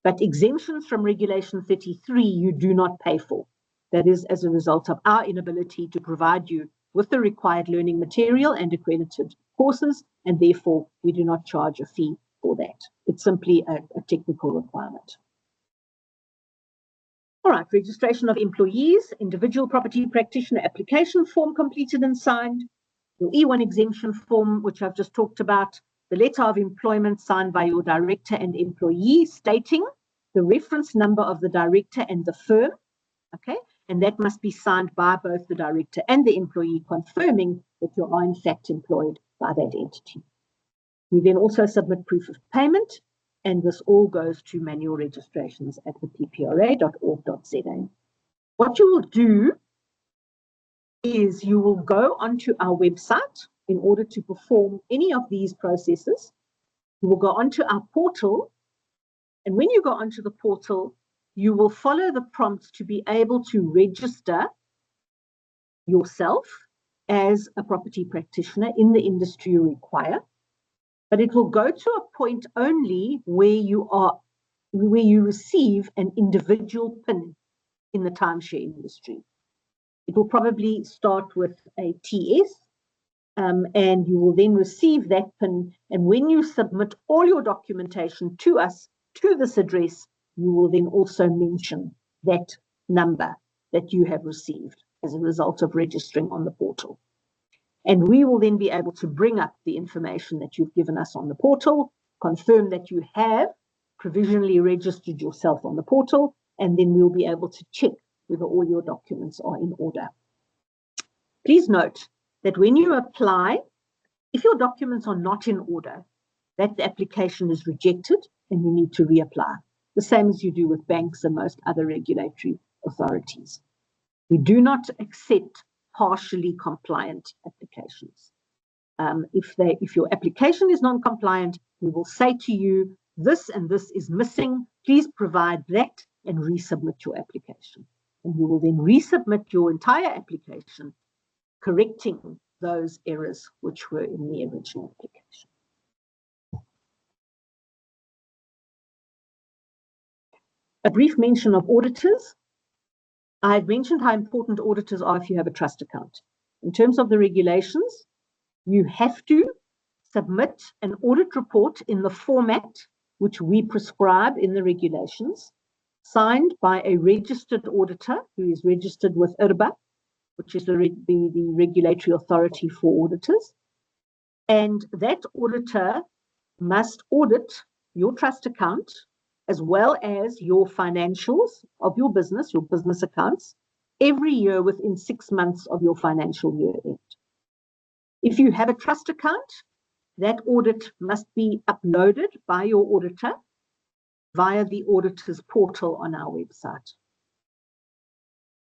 but exemptions from Regulation 33 you do not pay for. That is as a result of our inability to provide you with the required learning material and accredited courses, and therefore we do not charge a fee for that. It's simply a technical requirement. All right, registration of employees, individual property practitioner application form completed and signed, your E1 exemption form, which I've just talked about, the letter of employment signed by your director and employee stating the reference number of the director and the firm, okay? And that must be signed by both the director and the employee, confirming that you are in fact employed by that entity. You then also submit proof of payment, and this all goes to manual registrations at the ppra.org.za. What you will do is you will go onto our website in order to perform any of these processes. You will go onto our portal, and when you go onto the portal, you will follow the prompts to be able to register yourself as a property practitioner in the industry you require. But it will go to a point only where you receive an individual PIN in the timeshare industry. It will probably start with a TS, and you will then receive that PIN. And when you submit all your documentation to us, to this address, you will then also mention that number that you have received as a result of registering on the portal. And we will then be able to bring up the information that you've given us on the portal, confirm that you have provisionally registered yourself on the portal, and then we'll be able to check whether all your documents are in order. Please note that when you apply, if your documents are not in order, that application is rejected and you need to reapply, the same as you do with banks and most other regulatory authorities. We do not accept partially compliant applications. If your application is non-compliant, we will say to you, this and this is missing, please provide that and resubmit your application. And you will then resubmit your entire application, correcting those errors which were in the original application. A brief mention of auditors. I've mentioned how important auditors are if you have a trust account. In terms of the regulations, you have to submit an audit report in the format which we prescribe in the regulations, signed by a registered auditor who is registered with IRBA, which is the regulatory authority for auditors. And that auditor must audit your trust account as well as your financials of your business accounts, every year within 6 months of your financial year end. If you have a trust account, that audit must be uploaded by your auditor via the auditor's portal on our website.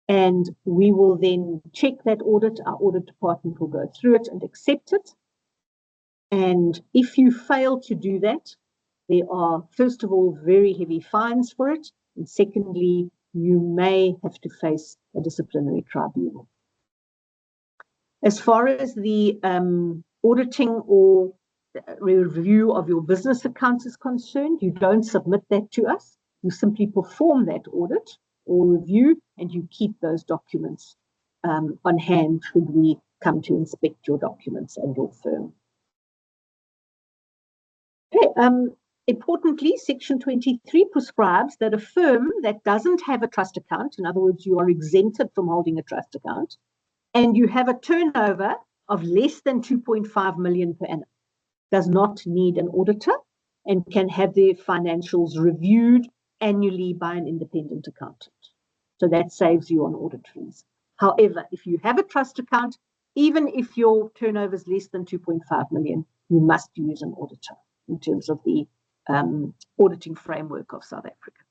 And we will then check that audit. Our audit department will go through it and accept it. And if you fail to do that, there are, first of all, very heavy fines for it. And secondly, you may have to face a disciplinary tribunal. As far as the auditing or review of your business accounts is concerned, you don't submit that to us. You simply perform that audit or review, and you keep those documents on hand should we come to inspect your documents and your firm. Okay, importantly, Section 23 prescribes that a firm that doesn't have a trust account, in other words, you are exempted from holding a trust account, and you have a turnover of less than 2.5 million per annum, does not need an auditor and can have their financials reviewed annually by an independent accountant. So that saves you on audit fees. However, if you have a trust account, even if your turnover is less than 2.5 million, you must use an auditor in terms of the auditing framework of South Africa.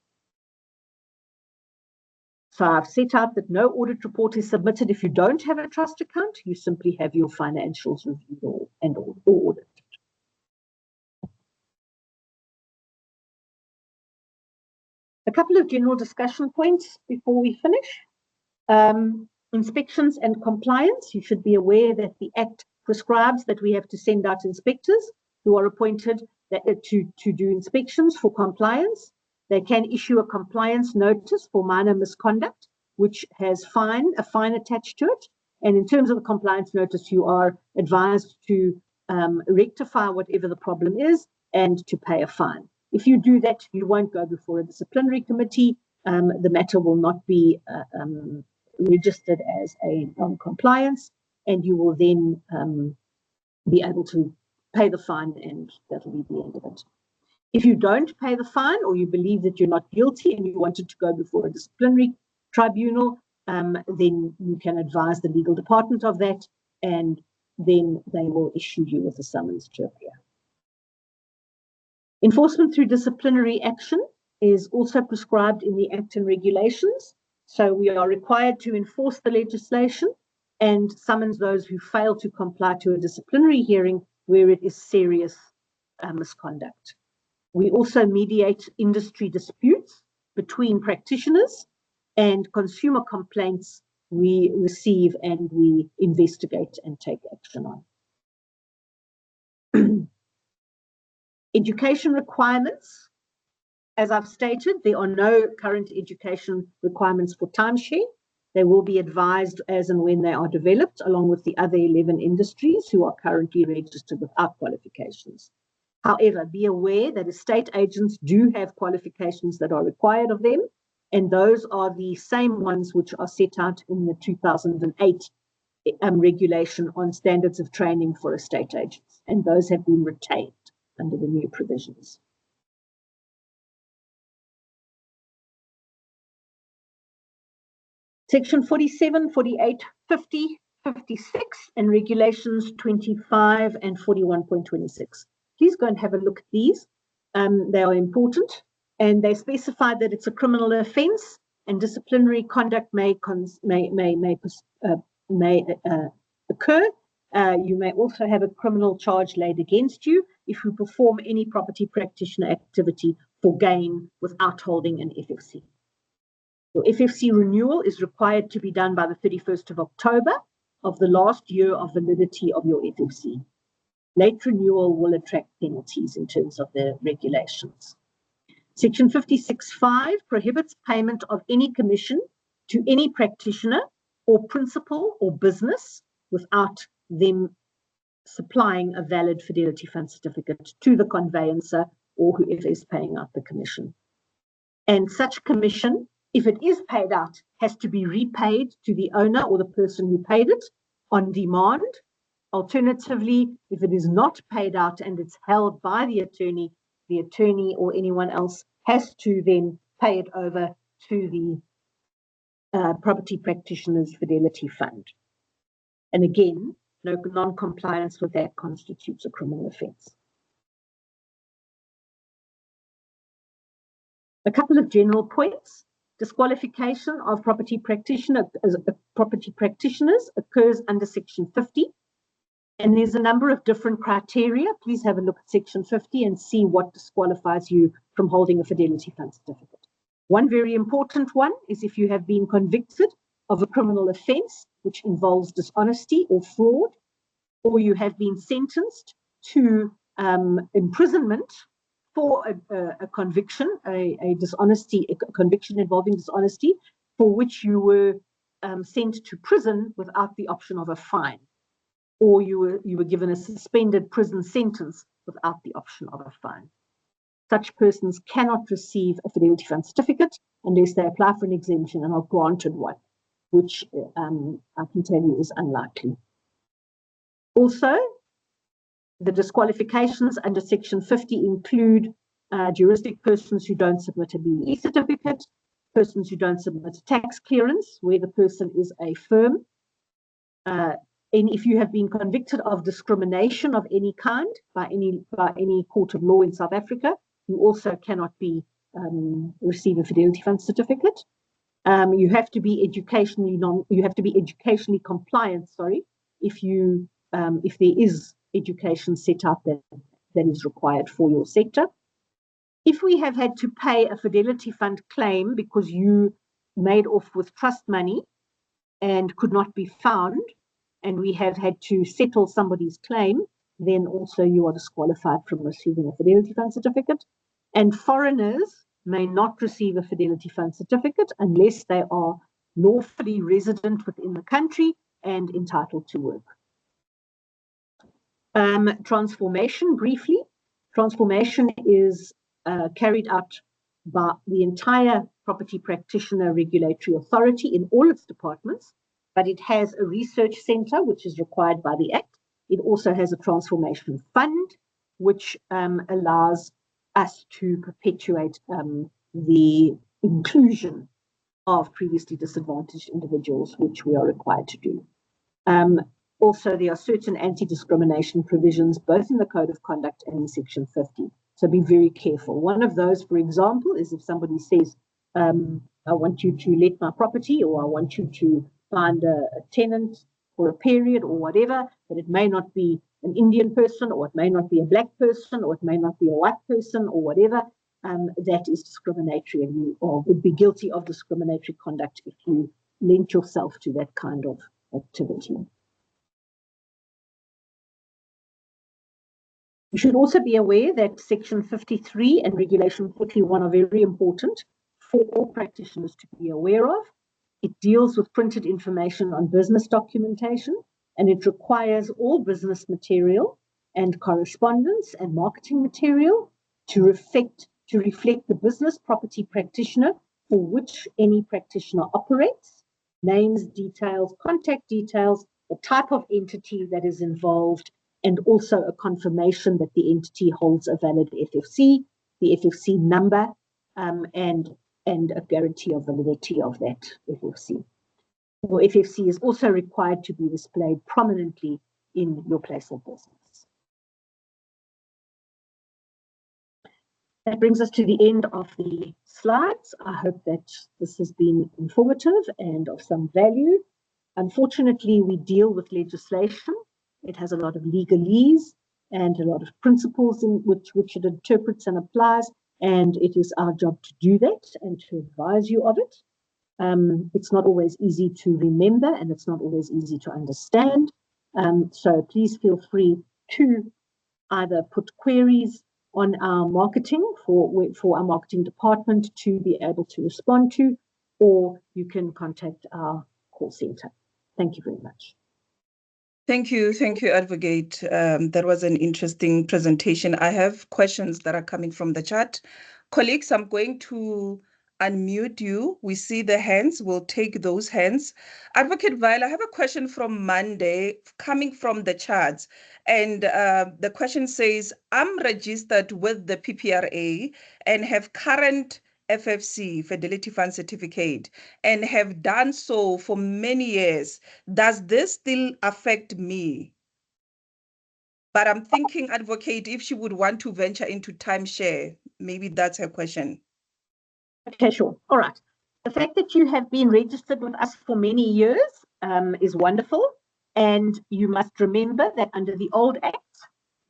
So I've set out that no audit report is submitted if you don't have a trust account. You simply have your financials reviewed and audited. A couple of general discussion points before we finish. Inspections and compliance. You should be aware that the Act prescribes that we have to send out inspectors who are appointed to do inspections for compliance. They can issue a compliance notice for minor misconduct, which has a fine attached to it. And in terms of the compliance notice, you are advised to rectify whatever the problem is and to pay a fine. If you do that, you won't go before a disciplinary committee. The matter will not be registered as a non-compliance, and you will then be able to pay the fine, and that'll be the end of it. If you don't pay the fine, or you believe that you're not guilty and you wanted to go before a disciplinary tribunal, then you can advise the legal department of that, and then they will issue you with a summons to appear. Enforcement through disciplinary action is also prescribed in the Act and regulations. So we are required to enforce the legislation and summons those who fail to comply to a disciplinary hearing where it is serious misconduct. We also mediate industry disputes between practitioners, and consumer complaints we receive and we investigate and take action on. Education requirements. As I've stated, there are no current education requirements for timeshare. They will be advised as and when they are developed, along with the other 11 industries who are currently registered without qualifications. However, be aware that estate agents do have qualifications that are required of them, and those are the same ones which are set out in the 2008 regulation on standards of training for estate agents, and those have been retained under the new provisions. Section 47, 48, 50, 56, and regulations 25 and 41.26. Please go and have a look at these. They are important, and they specify that it's a criminal offence and disciplinary conduct may occur. You may also have a criminal charge laid against you if you perform any property practitioner activity for gain without holding an FFC. Your FFC renewal is required to be done by the 31st of October of the last year of validity of your FFC. Late renewal will attract penalties in terms of the regulations. Section 56.5 prohibits payment of any commission to any practitioner or principal or business without them supplying a valid Fidelity Fund certificate to the conveyancer or whoever is paying out the commission. And such commission, if it is paid out, has to be repaid to the owner or the person who paid it on demand. Alternatively, if it is not paid out and it's held by the attorney or anyone else has to then pay it over to the property practitioner's Fidelity Fund. And again, no non-compliance with that constitutes a criminal offence. A couple of general points. Disqualification of property practitioners occurs under Section 50. And there's a number of different criteria. Please have a look at Section 50 and see what disqualifies you from holding a Fidelity Fund certificate. One very important one is if you have been convicted of a criminal offence which involves dishonesty or fraud, or you have been sentenced to imprisonment for a conviction, a conviction involving dishonesty, for which you were sent to prison without the option of a fine, or you were given a suspended prison sentence without the option of a fine. Such persons cannot receive a Fidelity Fund certificate unless they apply for an exemption and are granted one, which I can tell you is unlikely. Also, the disqualifications under Section 50 include juristic persons who don't submit a BE certificate, persons who don't submit a tax clearance where the person is a firm, and if you have been convicted of discrimination of any kind by any court of law in South Africa, you also cannot receive a Fidelity Fund certificate. You have to be educationally compliant. If there is education set up that is required for your sector. If we have had to pay a Fidelity Fund claim because you made off with trust money and could not be found, and we have had to settle somebody's claim, then also you are disqualified from receiving a Fidelity Fund certificate. And foreigners may not receive a Fidelity Fund certificate unless they are lawfully resident within the country and entitled to work. Transformation, briefly. Transformation is carried out by the entire Property Practitioner Regulatory Authority in all its departments, but it has a research centre, which is required by the Act. It also has a transformation fund, which allows us to perpetuate the inclusion of previously disadvantaged individuals, which we are required to do. Also, there are certain anti-discrimination provisions, both in the Code of Conduct and in Section 50. So be very careful. One of those, for example, is if somebody says, I want you to let my property, or I want you to find a tenant for a period or whatever, but it may not be an Indian person, or it may not be a black person, or it may not be a white person, or whatever, that is discriminatory, and you would be guilty of discriminatory conduct if you lent yourself to that kind of activity. You should also be aware that Section 53 and Regulation 41 are very important for all practitioners to be aware of. It deals with printed information on business documentation, and it requires all business material and correspondence and marketing material to reflect the business property practitioner for which any practitioner operates, names, details, contact details, the type of entity that is involved, and also a confirmation that the entity holds a valid FFC, the FFC number, and a guarantee of validity of that FFC. Your FFC is also required to be displayed prominently in your place of business. That brings us to the end of the slides. I hope that this has been informative and of some value. Unfortunately, we deal with legislation. It has a lot of legalese and a lot of principles in which it interprets and applies, and it is our job to do that and to advise you of it. It's not always easy to remember, and it's not always easy to understand. So please feel free to either put queries on our marketing for our marketing department to be able to respond to, or you can contact our call center. Thank you very much. Thank you, Advocate. That was an interesting presentation. I have questions that are coming from the chat. Colleagues, I'm going to unmute you. We see the hands. We'll take those hands. Advocate Vile, I have a question from Monday coming from the chats. And the question says, I'm registered with the PPRA and have current FFC, Fidelity Fund Certificate, and have done so for many years. Does this still affect me? But I'm thinking, Advocate, if she would want to venture into timeshare, maybe that's her question. Okay, sure. All right. The fact that you have been registered with us for many years is wonderful. And you must remember that under the old Act,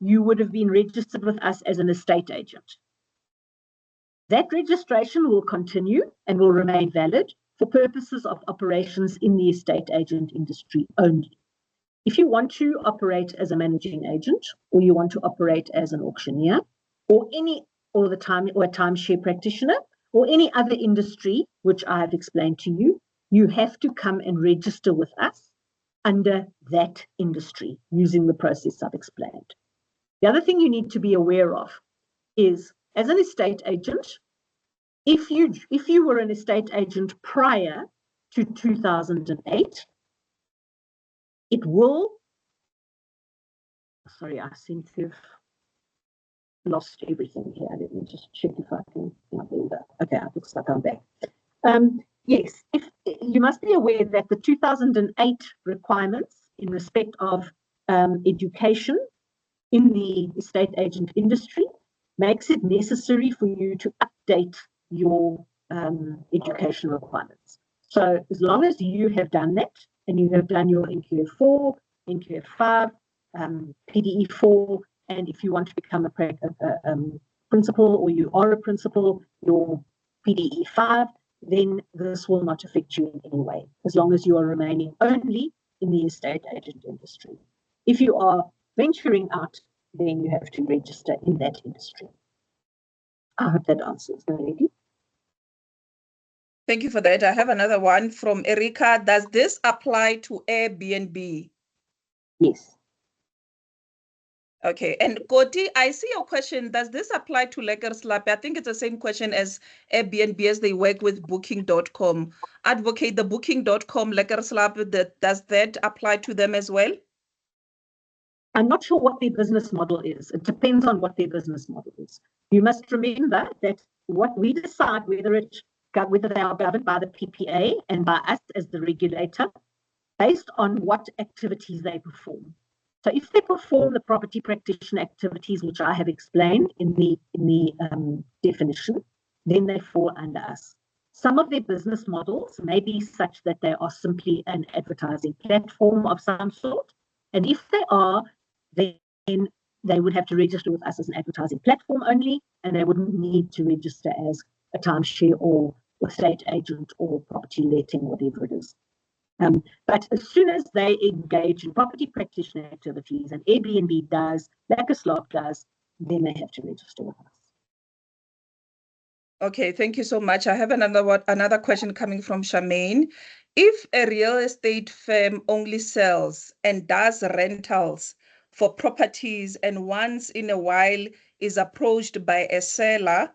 you would have been registered with us as an estate agent. That registration will continue and will remain valid for purposes of operations in the estate agent industry only. If you want to operate as a managing agent, or you want to operate as an auctioneer, or a timeshare practitioner, or any other industry which I have explained to you, you have to come and register with us under that industry using the process I've explained. The other thing you need to be aware of is, as an estate agent, if you were an estate agent prior to 2008, it will, sorry, I seem to have lost everything here. Let me just check if I can, okay, it looks like I'm back. Yes, you must be aware that the 2008 requirements in respect of education in the estate agent industry makes it necessary for you to update your education requirements. So as long as you have done that, and you have done your NQF4, NQF5, PDE4, and if you want to become a principal, or you are a principal, your PDE5, then this will not affect you in any way, as long as you are remaining only in the estate agent industry. If you are venturing out, then you have to register in that industry. I hope that answers the lady. Thank you for that. I have another one from Erika. Does this apply to Airbnb? Yes. Okay, and Koti, I see your question. Does this apply to Lekkerslap? I think it's the same question as Airbnb, as they work with Booking.com. Advocate, the Booking.com, Lekkerslap, does that apply to them as well? I'm not sure what their business model is. It depends on what their business model is. You must remember that what we decide whether they are governed by the PPA and by us as the regulator, based on what activities they perform. So if they perform the property practitioner activities, which I have explained in the definition, then they fall under us. Some of their business models may be such that they are simply an advertising platform of some sort. And if they are, then they would have to register with us as an advertising platform only, and they wouldn't need to register as a timeshare or estate agent or property letting, whatever it is. But as soon as they engage in property practitioner activities, and Airbnb does, Lekkerslap does, then they have to register with us. Okay, thank you so much. I have another question coming from Charmaine. If a real estate firm only sells and does rentals for properties, and once in a while is approached by a seller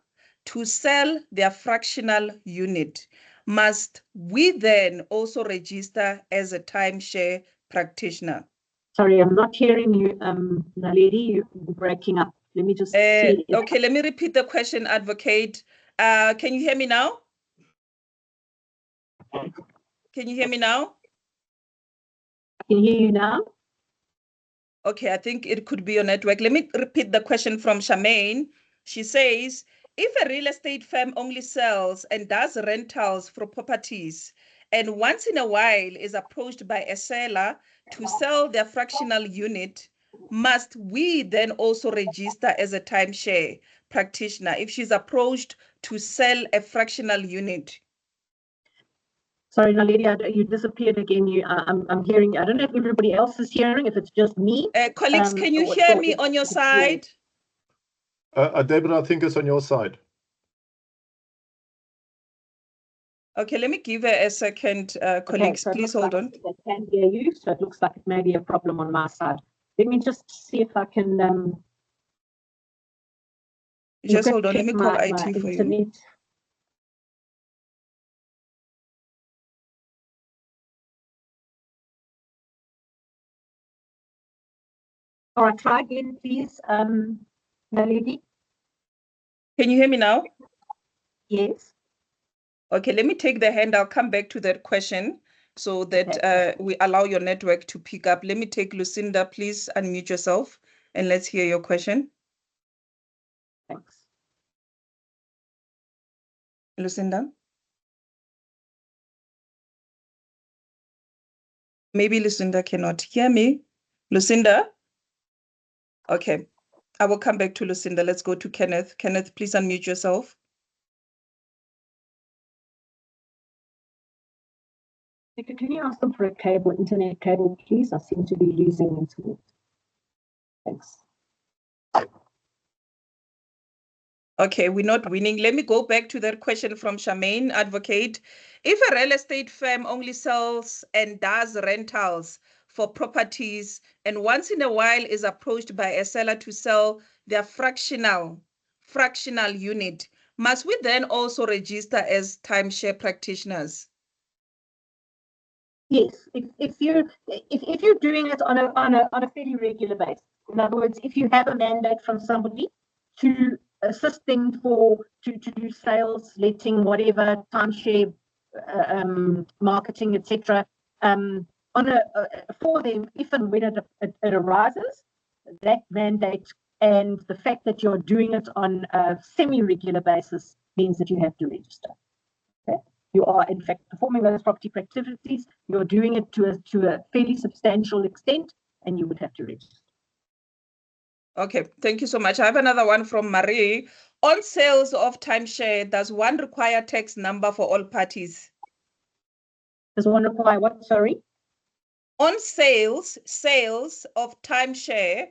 to sell their fractional unit, must we then also register as a timeshare practitioner? Sorry, I'm not hearing you, Naledi, you're breaking up. Let me just see. Okay, let me repeat the question, Advocate. Can you hear me now? Can you hear me now? I can hear you now. Okay, I think it could be your network. Let me repeat the question from Charmaine. She says, if a real estate firm only sells and does rentals for properties, and once in a while is approached by a seller to sell their fractional unit, must we then also register as a timeshare practitioner if she's approached to sell a fractional unit? Sorry, Naledi, you disappeared again. I'm hearing, I don't know if everybody else is hearing, if it's just me. Colleagues, can you hear me on your side? David, I think it's on your side. Okay, let me give her a second, colleagues. Okay, so please hold on. I can hear you, so it looks like it may be a problem on my side. Let me just see if I can... just hold on, let me call IT for internet. you. All right, try again, please, Naledi. Can you hear me now? Yes. Okay, let me take the hand. I'll come back to that question so that we allow your network to pick up. Let me take Lucinda. Please unmute yourself and let's hear your question. Thanks. Lucinda? Maybe Lucinda cannot hear me. Lucinda? Okay, I will come back to Lucinda. Let's go to Kenneth. Kenneth, please unmute yourself. Can you ask them for a cable, internet cable, please? I seem to be losing internet. Thanks. Okay, we're not winning. Let me go back to that question from Charmaine, advocate. If a real estate firm only sells and does rentals for properties and once in a while is approached by a seller to sell their fractional unit, must we then also register as timeshare practitioners? Yes, if you're doing it on a fairly regular basis. In other words, if you have a mandate from somebody to assist them to do sales, letting, whatever, timeshare, marketing, etc. For them, if and when it arises, that mandate and the fact that you're doing it on a semi-regular basis means that you have to register. Okay? You are, in fact, performing those property activities. You're doing it to a fairly substantial extent, and you would have to register. Okay, thank you so much. I have another one from Marie. On sales of timeshare, does one require tax number for all parties? Does one require what? Sorry? On sales of timeshare,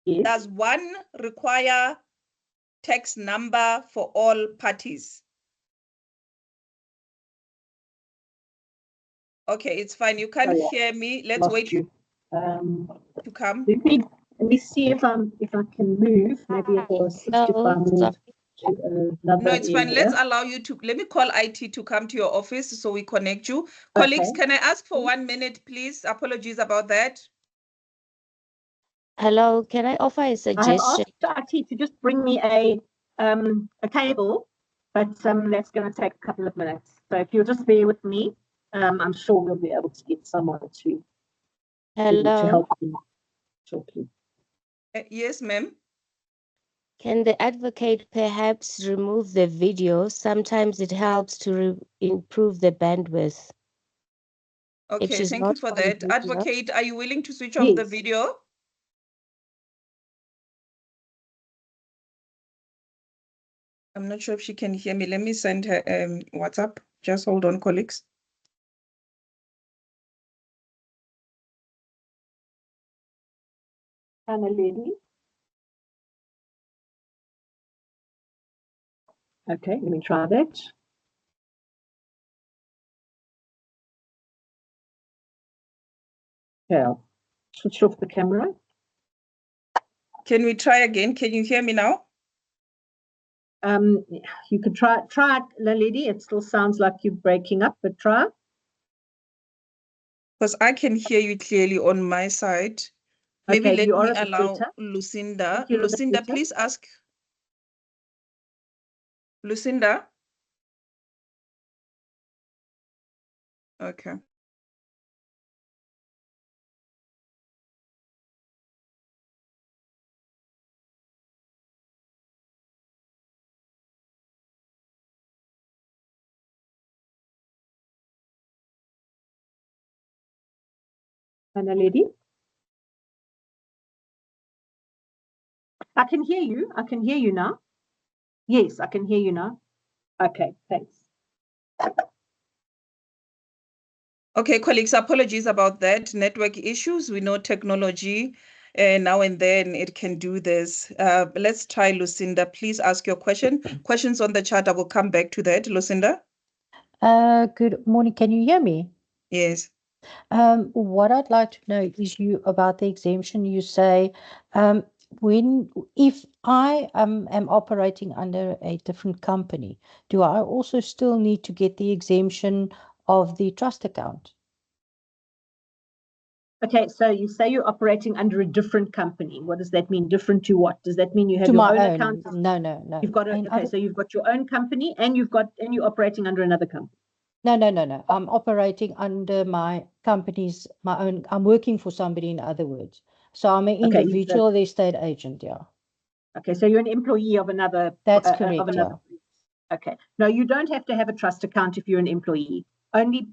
Yes. does one require tax number for all parties? Okay, it's fine. You can't hear me. Let's wait to come. Let me see if I can move. Maybe it will assist if I move to another No, it's fine. area. Let's allow you to, let me call IT to come to your office so we connect you. Colleagues, can I ask for 1 minute, please? Apologies about that. Hello, can I offer a suggestion? I have asked IT to just bring me a cable, but that's going to take a couple of minutes. So if you'll just bear with me, I'm sure we'll be able to get someone to help you shortly. Yes, ma'am. Can the advocate perhaps remove the video? Sometimes it helps to improve the bandwidth. Okay, thank you for that. Advocate, are you willing to switch off the video? I'm not sure if she can hear me. Let me send her WhatsApp. Just hold on, colleagues. Anna lady. Okay, let me try that. Yeah, switch off the camera. Can we try again? Can you hear me now? You could try it, lady. It still sounds like you're breaking up, but try. Because I can hear you clearly on my side. Maybe Okay, let me allow Lucinda. Lucinda, please ask. Lucinda? Okay. Anna lady. I can hear you. I can hear you now. Yes, I can hear you now. Okay, thanks. Okay, colleagues, apologies about that. Network issues. We know technology now and then it can do this. Let's try Lucinda. Please ask your question. Questions on the chat. I will come back to that. Lucinda? Good morning. Can you hear me? Yes. What I'd like to know is about the exemption. You say if I am operating under a different company, do I also still need to get the exemption of the trust account? Okay, so you say you're operating under a different company. What does that mean? Different to what? Does that mean you have To your my own own account? No. You've got so you've got your own company and you're operating under another company. No. I'm operating under my company's, my own. I'm working for somebody, in other words. So I'm an individual estate agent, yeah. Okay, so you're an employee of another. That's correct, yeah. Okay. No, you don't have to have a trust account if you're an employee. Only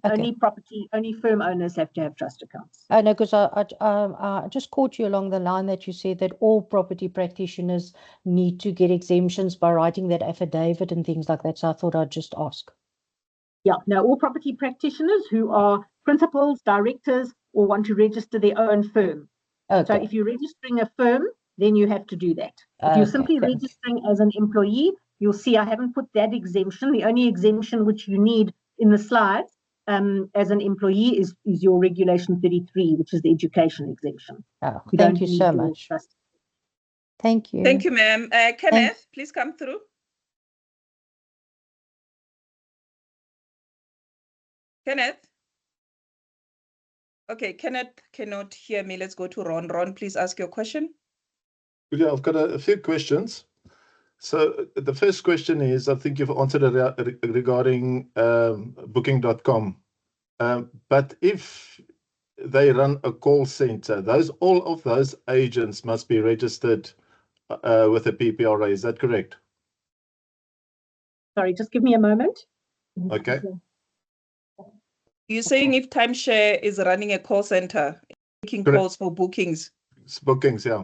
firm owners have to have trust accounts. I know, because I just caught you along the line that you said that all property practitioners need to get exemptions by writing that affidavit and things like that. So I thought I'd just ask. Yeah, no, all property practitioners who are principals, directors, or want to register their own firm. Okay. So if you're registering a firm, then you have to do that. If you're simply registering as an employee, you'll see I haven't put that exemption. The only exemption which you need in the slides as an employee is your Regulation 33, which is the education exemption. Oh, You thank don't you need so your much. trust. Thank you. Thank you, ma'am. Kenneth, please come through. Kenneth? Okay, Kenneth cannot hear me. Let's go to Ron. Ron, please ask your question. Yeah, I've got a few questions. So the first question is, I think you've answered it regarding booking.com. But if they run a call center, all of those agents must be registered with a PPRA. Is that correct? Sorry, just give me a moment. Okay. You're saying if Timeshare is running a call center, making calls for bookings? It's bookings, yeah.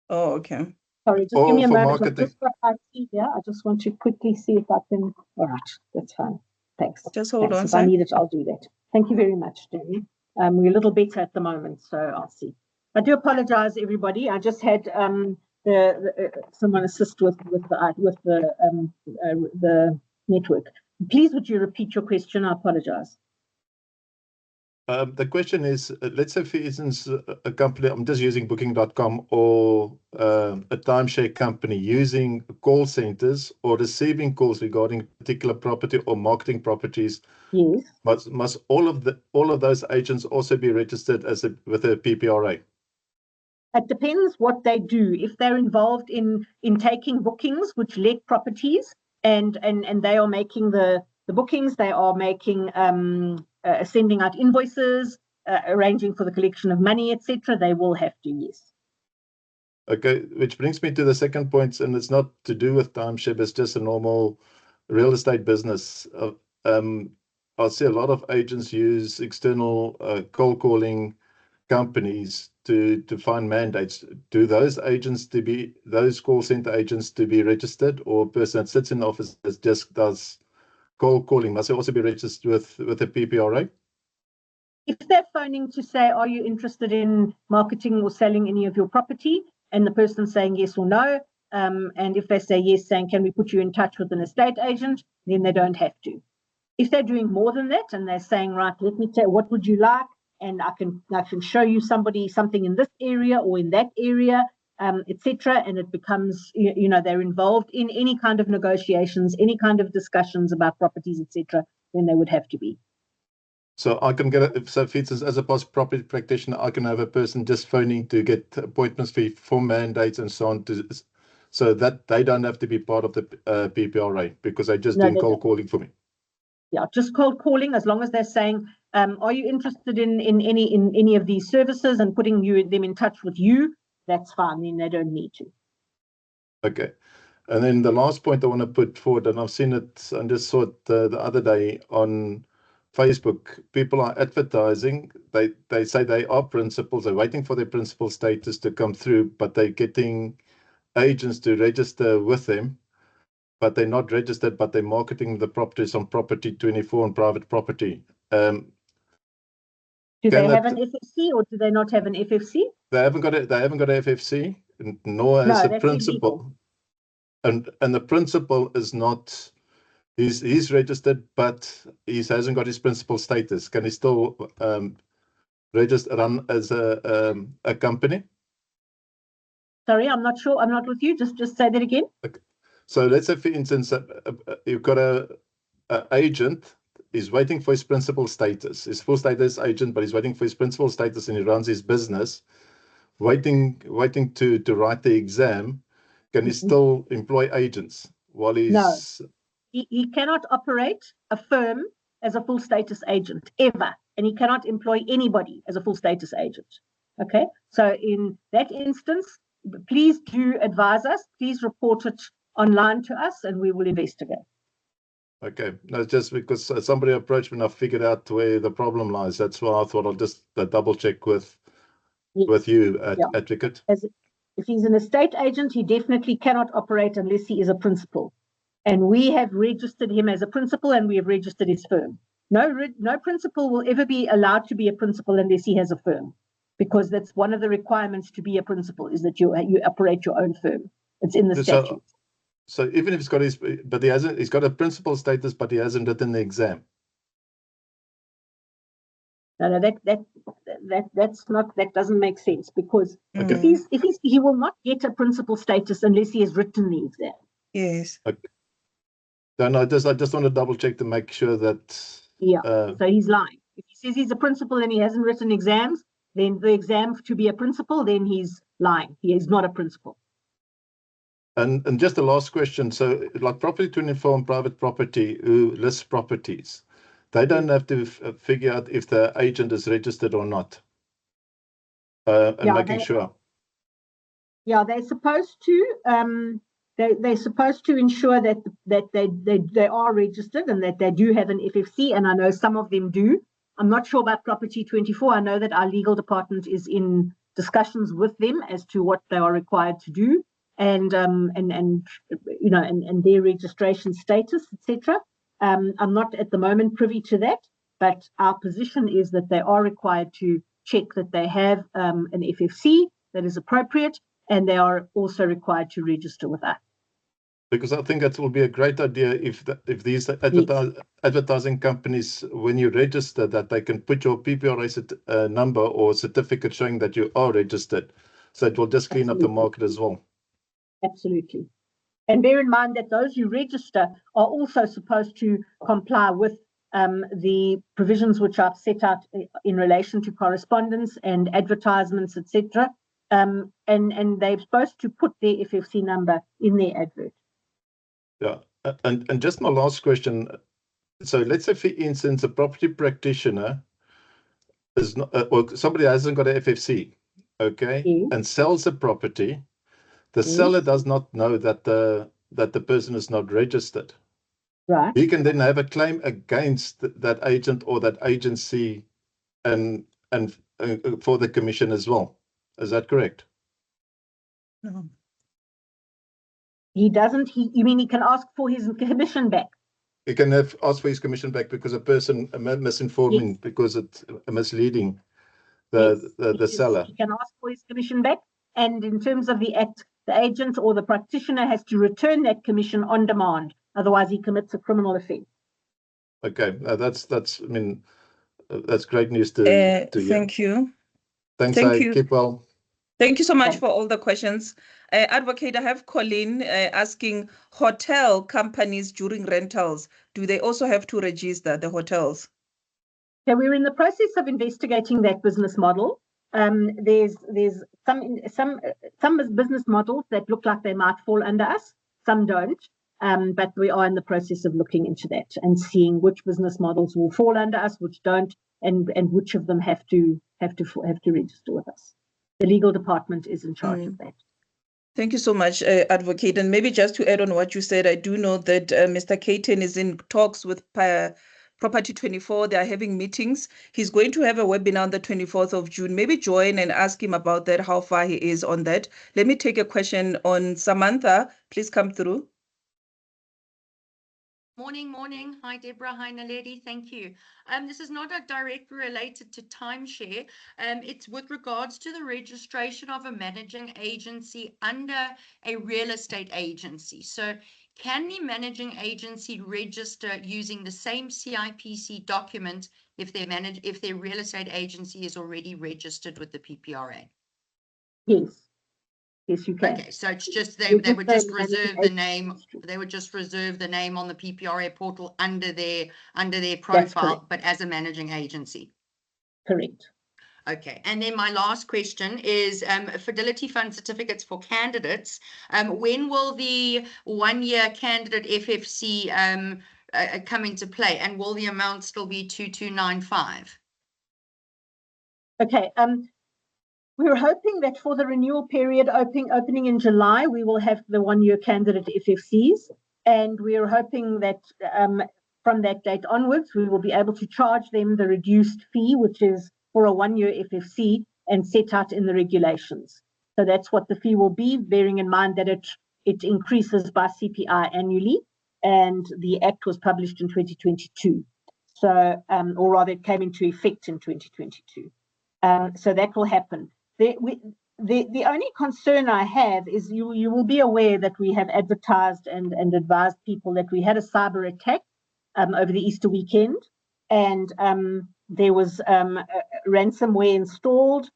Oh, okay. Sorry, just give me a for moment. marketing. I've just got IT here. I just want to quickly see if I can. All right, that's fine. Thanks. Just hold on, If sir. I need it, I'll do that. Thank you very much, Jerry. We're a little better at the moment, so I'll see. I do apologize, everybody. I just had someone assist with the network. Please, would you repeat your question? I apologize. The question is, let's say, for instance, a company, I'm just using booking.com or a timeshare company using call centers or receiving calls regarding particular property or marketing properties. Yes. Must all of those agents also be registered with a PPRA? It depends what they do. If they're involved in taking bookings, which let properties, and they are making the bookings, they are making sending out invoices, arranging for the collection of money, etc. They will have to, yes. Okay, which brings me to the second point, and it's not to do with timeshare, it's just a normal real estate business. I see a lot of agents use external cold calling companies to find mandates. Do those call center agents to be registered, or a person that sits in the office that just does cold calling, must they also be registered with a PPRA? If they're phoning to say, are you interested in marketing or selling any of your property, and the person's saying yes or no, and if they say yes, saying, can we put you in touch with an estate agent, then they don't have to. If they're doing more than that and they're saying, right, let me tell you, what would you like? And I can show you something in this area or in that area, etc. And it becomes, they're involved in any kind of negotiations, any kind of discussions about properties, etc. Then they would have to be. So I can get so if it's as a property practitioner, I can have a person just phoning to get appointments for mandates and so on, so that they don't have to be part of the PPRA because they're just doing cold calling for me. Yeah, just cold calling, as long as they're saying, are you interested in any of these services, and putting them in touch with you, that's fine. Then they don't need to. Okay. And then the last point I want to put forward, and I've seen it and just saw it the other day on Facebook, people are advertising. They say they are principals, they're waiting for their principal status to come through, but they're getting agents to register with them, but they're not registered, but they're marketing the properties on Property 24 and private property. Do they have an FFC or do they not have an FFC? They haven't got a FFC, nor has a principal. And the principal is not, he's registered, but he hasn't got his principal status. Can he still register, run as a company? Sorry, I'm not sure. I'm not with you. Just say that again. Okay. So let's say, for instance, you've got a agent. He's waiting for his principal status. He's full status agent, but he's waiting for his principal status, and he runs his business, waiting to write the exam. Can he still employ agents while he's? No, he cannot operate a firm as a full status agent ever, and he cannot employ anybody as a full status agent. Okay, so in that instance, please do advise us. Please report it online to us, and we will investigate. Okay, no, just because somebody approached me and I figured out where the problem lies. That's why I thought I'll just double check with you, Advocate. If he's an estate agent, he definitely cannot operate unless he is a principal. And we have registered him as a principal, and we have registered his firm. No principal will ever be allowed to be a principal unless he has a firm, because that's one of the requirements to be a principal, is that you operate your own firm. It's in the statute. So even if he's got he's got a principal status, but he hasn't written the exam. No, that doesn't make sense, because Okay. he will not get a principal status unless he has written the exam. Yes. Okay. No, I just want to double check to make sure that. So he's lying. If he says he's a principal and he hasn't written exams, then the exam to be a principal, then he's lying. He is not a principal. And just the last question. So, like Property 24 and Private Property, who lists properties, they don't have to figure out if the agent is registered or not. Making sure. Yeah, they're supposed to. They're supposed to ensure that they are registered and that they do have an FFC, and I know some of them do. I'm not sure about Property 24. I know that our legal department is in discussions with them as to what they are required to do, and their registration status, etc. I'm not at the moment privy to that, but our position is that they are required to check that they have an FFC that is appropriate, and they are also required to register with us. Because I think that will be a great idea if these advertising companies, when you register, that they can put your PPRA number or certificate showing that you are registered. So it will just clean up the market as well. Absolutely. And bear in mind that those who register are also supposed to comply with the provisions which I've set out in relation to correspondence and advertisements, etc. And they're supposed to put their FFC number in their advert. Yeah, and just my last question. So let's say, for instance, a property practitioner is not, or somebody hasn't got an FFC, okay, and sells a property. The seller does not know that the person is not registered. Right. He can then have a claim against that agent or that agency, and for the commission as well. Is that correct? No. He doesn't. You mean he can ask for his commission back? He can ask for his commission back because a person misinforming, because it's misleading the seller. He can ask for his commission back, and in terms of the act, the agent or the practitioner has to return that commission on demand. Otherwise, he commits a criminal offence. Okay, that's great news to hear. Thank you. Thanks. Keep well. Thank you so much for all the questions. Advocate, I have Colleen asking, hotel companies during rentals, do they also have to register, the hotels? So we're in the process of investigating that business model. There's some business models that look like they might fall under us, some don't. But we are in the process of looking into that and seeing which business models will fall under us, which don't, and which of them have to register with us. The legal department is in charge of that. Thank you so much, Advocate. And maybe just to add on what you said, I do know that Mr. Caton is in talks with Property 24. They are having meetings. He's going to have a webinar on the 24th of June. Maybe join and ask him about that, how far he is on that. Let me take a question on Samantha. Please come through. Morning. Hi, Deborah. Hi, Naledi. Thank you. This is not directly related to timeshare. It's with regards to the registration of a managing agency under a real estate agency. So can the managing agency register using the same CIPC document if their real estate agency is already registered with the PPRA? Yes, you can. Okay, so it's just they would just reserve the name. They would just reserve the name on the PPRA portal under their profile, but as a managing agency. Correct. Okay, and then my last question is Fidelity Fund certificates for candidates. When will the 1-year candidate FFC come into play, and will the amount still be 2295? Okay. We're hoping that for the renewal period opening in July, we will have the 1-year candidate FFCs, and we're hoping that from that date onwards, we will be able to charge them the reduced fee, which is for a 1-year FFC and set out in the regulations. So that's what the fee will be, bearing in mind that it increases by CPI annually. and the Act was published in 2022. So, or rather, it came into effect in 2022. So that will happen. The only concern I have is you will be aware that we have advertised and advised people that we had a cyber attack over the Easter weekend, and there was ransomware installed.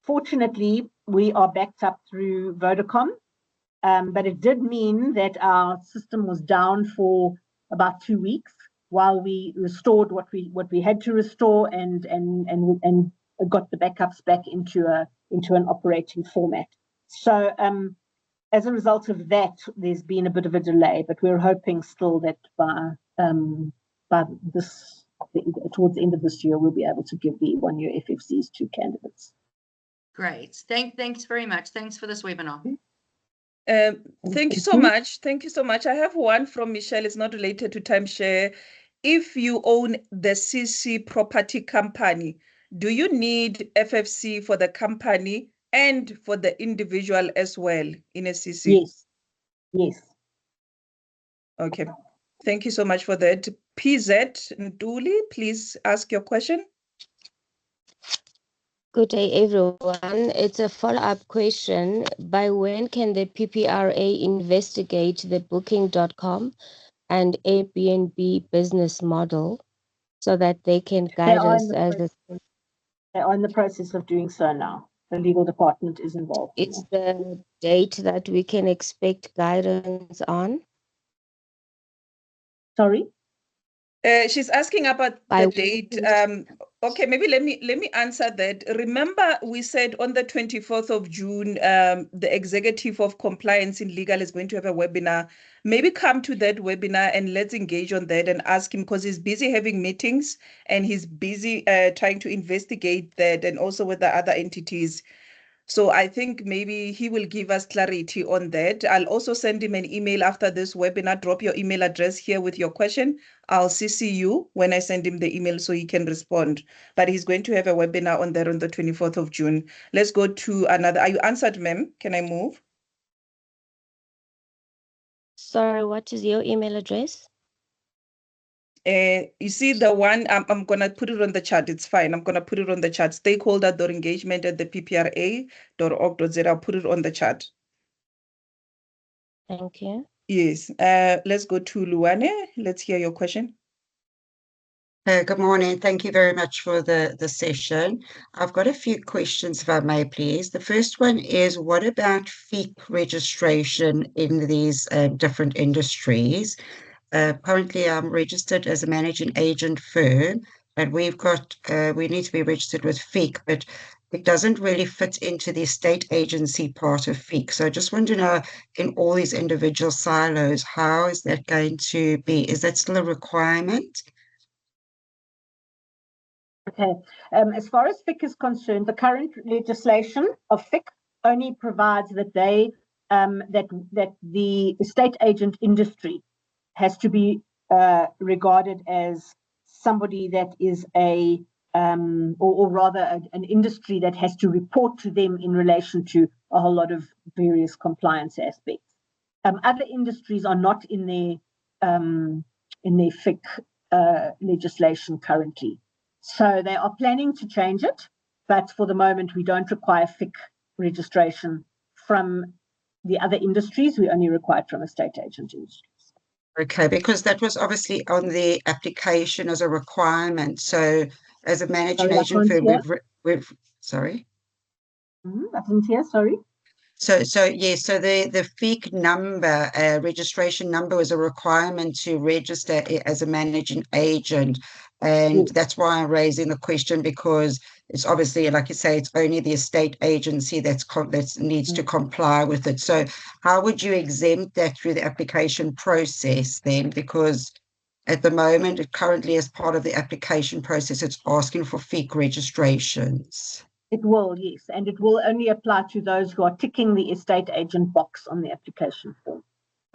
Fortunately, we are backed up through Vodacom, but it did mean that our system was down for about 2 weeks while we restored what we had to restore and got the backups back into an operating format. So as a result of that, there's been a bit of a delay, but we're hoping still that towards the end of this year, we'll be able to give the 1-year FFCs to candidates. Great. Thanks very much. Thanks for this webinar. Thank you so much. Thank you so much. I have one from Michelle. It's not related to timeshare. If you own the CC property company, do you need FFC for the company and for the individual as well in a CC? Yes. Okay. Thank you so much for that. PZ Nduli, please ask your question. Good day, everyone. It's a follow-up question. By when can the PPRA investigate the Booking.com and Airbnb business model so that they can guide us as They are in the process of doing so now. The legal department is involved. It's the date that we can expect guidance on? Sorry? She's asking about the date. Okay, maybe let me answer that. Remember, we said on the 24th of June, the executive of compliance in legal is going to have a webinar. Maybe come to that webinar and let's engage on that and ask him, because he's busy having meetings and he's busy trying to investigate that and also with the other entities. So I think maybe he will give us clarity on that. I'll also send him an email after this webinar. Drop your email address here with your question. I'll CC you when I send him the email so he can respond. But he's going to have a webinar on that on the 24th of June. Let's go to another. Are you answered, ma'am? Can I move? Sorry, what is your email address? You see the one, I'm going to put it on the chat. It's fine. I'm going to put it on the chat. Stakeholder.engagement@the ppra.org.za. I'll put it on the chat. Thank you. Yes. Let's go to Luane. Let's hear your question. Good morning. Thank you very much for the session. I've got a few questions, if I may, please. The first one is, what about FEEC registration in these different industries? Currently, I'm registered as a managing agent firm, and we need to be registered with FEEC, but it doesn't really fit into the estate agency part of FEEC. So I just want to know, in all these individual silos, how is that going to be? Is that still a requirement? Okay. As far as FIC is concerned, the current legislation of FIC only provides that that the estate agent industry has to be regarded as somebody that is or rather an industry that has to report to them in relation to a whole lot of various compliance aspects. Other industries are not in their FIC legislation currently. So they are planning to change it, but for the moment, we don't require FIC registration from the other industries. We only require it from estate agent industries. Okay, because that was obviously on the application as a requirement. So as a managing agent firm, we've sorry? I didn't hear, sorry. So yes, so the FEEC number, registration number was a requirement to register as a managing agent. And that's why I'm raising the question, because it's obviously, like you say, it's only the estate agency that needs to comply with it. So how would you exempt that through the application process then? Because at the moment, it currently, as part of the application process, it's asking for FEEC registrations. It will, yes, and it will only apply to those who are ticking the estate agent box on the application form.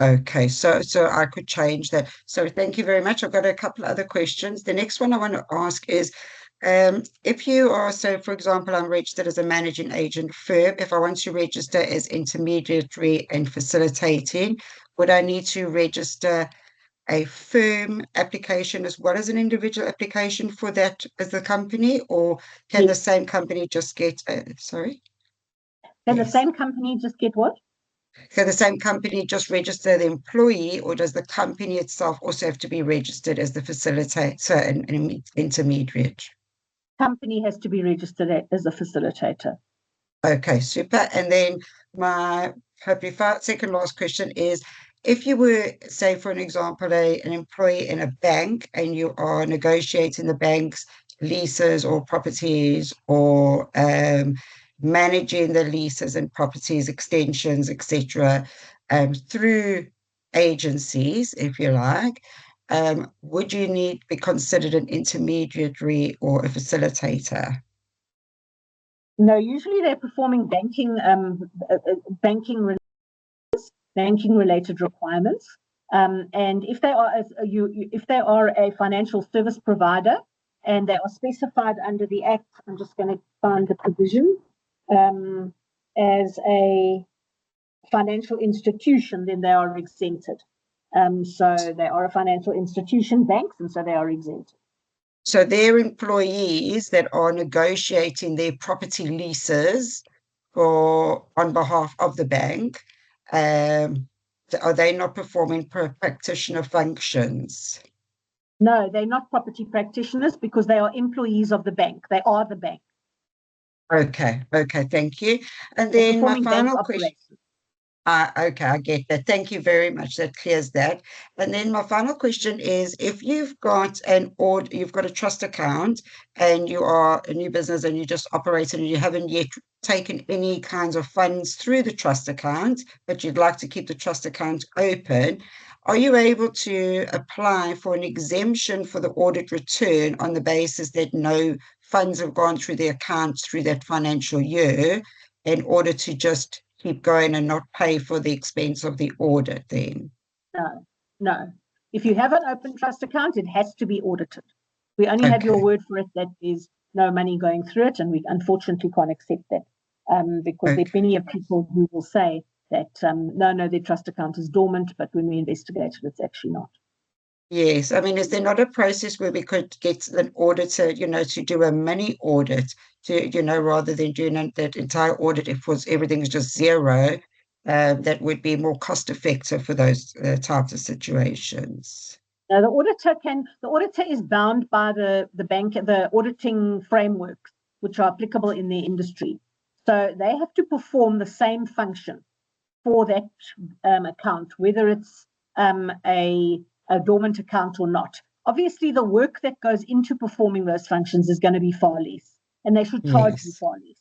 Okay, so I could change that. So thank you very much. I've got a couple of other questions. The next one I want to ask is, if you are, so for example, I'm registered as a managing agent firm. If I want to register as intermediary and facilitating, would I need to register a firm application as well as an individual application for that as the company, or can the same company just get, sorry? Can the Yes. same company just get what? Can the same company just register the employee, or does the company itself also have to be registered as the facilitator and intermediary? Company has to be registered as a facilitator. Okay, super. And then my hopefully second last question is, if you were, say, for an example, an employee in a bank and you are negotiating the bank's leases or properties, or managing the leases and properties, extensions, etc., through agencies, if you like, would you need to be considered an intermediary or a facilitator? No, usually they're performing banking related requirements. And if they are if they are a financial service provider and they are specified under the Act, I'm just going to find the provision, as a financial institution, then they are exempted. So they are a financial institution, banks, and so they are exempted. So they're employees that are negotiating their property leases on behalf of the bank. Are they not performing practitioner functions? No, they're not property practitioners because they are employees of the bank. They are the bank. Okay, thank you. And They're then my performing final bank question. operations. Okay, I get that. Thank you very much. That clears that. And then my final question is, if you've got you've got a trust account and you are a new business and you just operated and you haven't yet taken any kinds of funds through the trust account, but you'd like to keep the trust account open, are you able to apply for an exemption for the audit return on the basis that no funds have gone through the account through that financial year, in order to just keep going and not pay for the expense of the audit then? No. If you have an open trust account, it has to be audited. We only have your word for it that there's no money going through it, and we unfortunately can't accept that, because there are plenty of people who will say that, no, their trust account is dormant, but when we investigate it, it's actually not. Yes, I mean, is there not a process where we could get an auditor, to do a mini audit, rather than doing that entire audit, if everything's just zero, that would be more cost effective for those types of situations? Now, the auditor is bound by the bank, the auditing frameworks, which are applicable in their industry. So they have to perform the same function for that account, whether it's a dormant account or not. Obviously, the work that goes into performing those functions is going to be far less, and they should charge you far less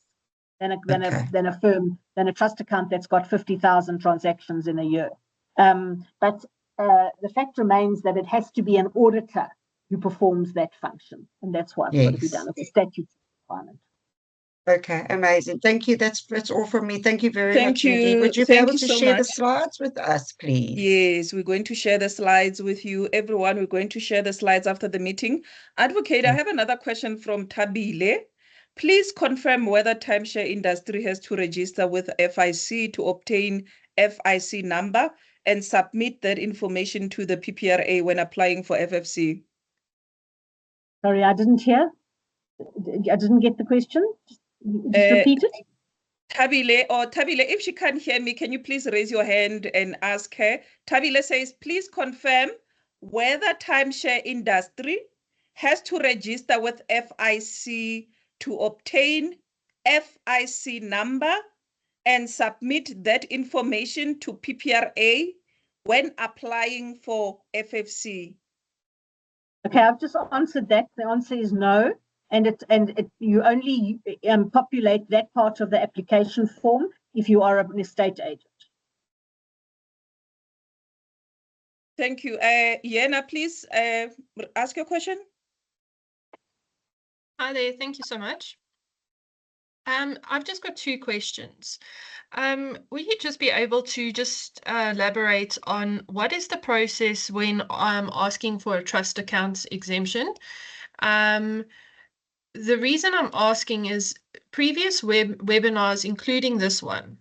than a trust account that's got 50,000 transactions in a year. But the fact remains that it has to be an auditor who performs that function, and that's why it's got to be done. It's a statutory requirement. Okay, amazing. Thank you. That's all from me. Thank you very much, you. Nadine. Would you be able to so share the much. slides with us, please? Yes, we're going to share the slides with you, everyone. We're going to share the slides after the meeting. Advocate, I have another question from Tabile. Please confirm whether timeshare industry has to register with FIC to obtain FIC number and submit that information to the PPRA when applying for FFC. Sorry, I didn't hear. I didn't get the question. Just repeat it. Tabile, if she can't hear me, can you please raise your hand and ask her? Tabile says, please confirm whether timeshare industry has to register with FIC to obtain FIC number and submit that information to PPRA when applying for FFC. Okay, I've just answered that. The answer is no. And you only populate that part of the application form if you are an estate agent. Thank you. Yena, please ask your question. Hi there. Thank you so much. I've just got two questions. Will you just be able to just elaborate on what is the process when I'm asking for a trust account exemption? The reason I'm asking is previous webinars, including this one,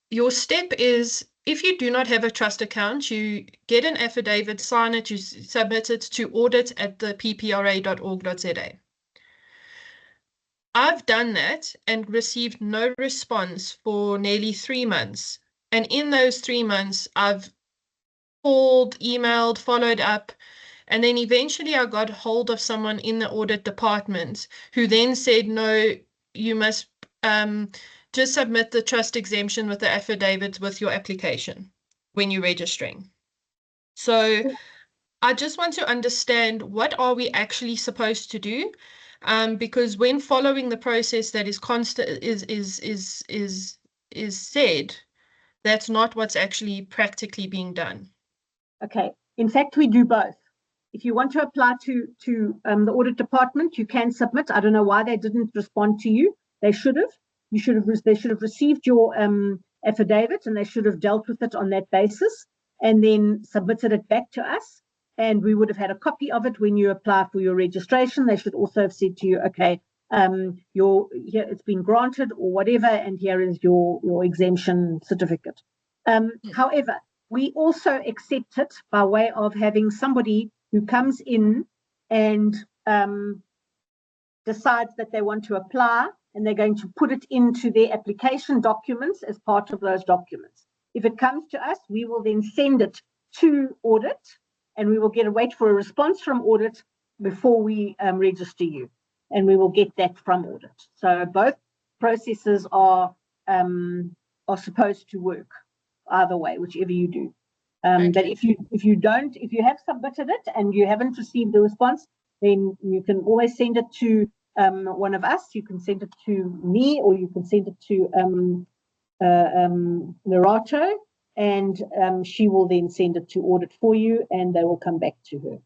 your step is if you do not have a trust account, you get an affidavit, sign it, you submit it to audit@theppra.org.za. I've done that and received no response for nearly 3 months. And in those 3 months, I've called, emailed, followed up, and then eventually I got hold of someone in the audit department who then said, no, you must just submit the trust exemption with the affidavit with your application when you're registering. So I just want to understand, what are we actually supposed to do? Because when following the process that is constant is said, that's not what's actually practically being done. Okay. In fact, we do both. If you want to apply to the audit department, you can submit. I don't know why they didn't respond to you. They should have. They should have received your affidavit, and they should have dealt with it on that basis, and then submitted it back to us. And we would have had a copy of it when you apply for your registration. They should also have said to you, okay, here it's been granted or whatever, and here is your exemption certificate. However, we also accept it by way of having somebody who comes in and decides that they want to apply, and they're going to put it into their application documents as part of those documents. If it comes to us, we will then send it to audit, and we will wait for a response from audit before we register you, and we will get that from audit. So both processes are supposed to work either way, whichever you do. But if you have submitted it and you haven't received the response, then you can always send it to one of us. You can send it to me, or you can send it to Nerato, and she will then send it to audit for you, and they will come back to her.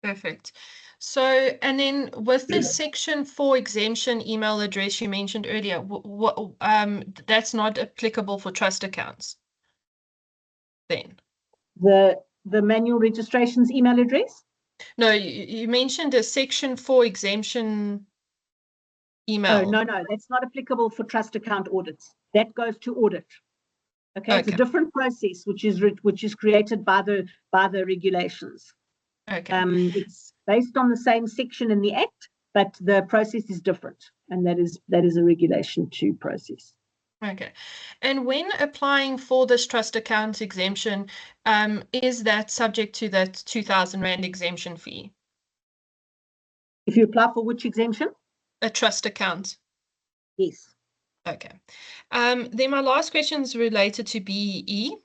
Perfect. So, and then with the Section 4 exemption email address you mentioned earlier, that's not applicable for trust accounts then? The manual registration's email address? No, you mentioned a Section 4 exemption email. Oh, no, that's not applicable for trust account audits. That goes to audit. Okay, it's a different process, which is created by the regulations. Okay. It's based on the same section in the Act, but the process is different, and that is a Regulation 2 process. Okay. And when applying for this trust account exemption, is that subject to that 2,000 Rand exemption fee? If you apply for which exemption? A trust account. Yes. Okay. Then my last question is related to BEE.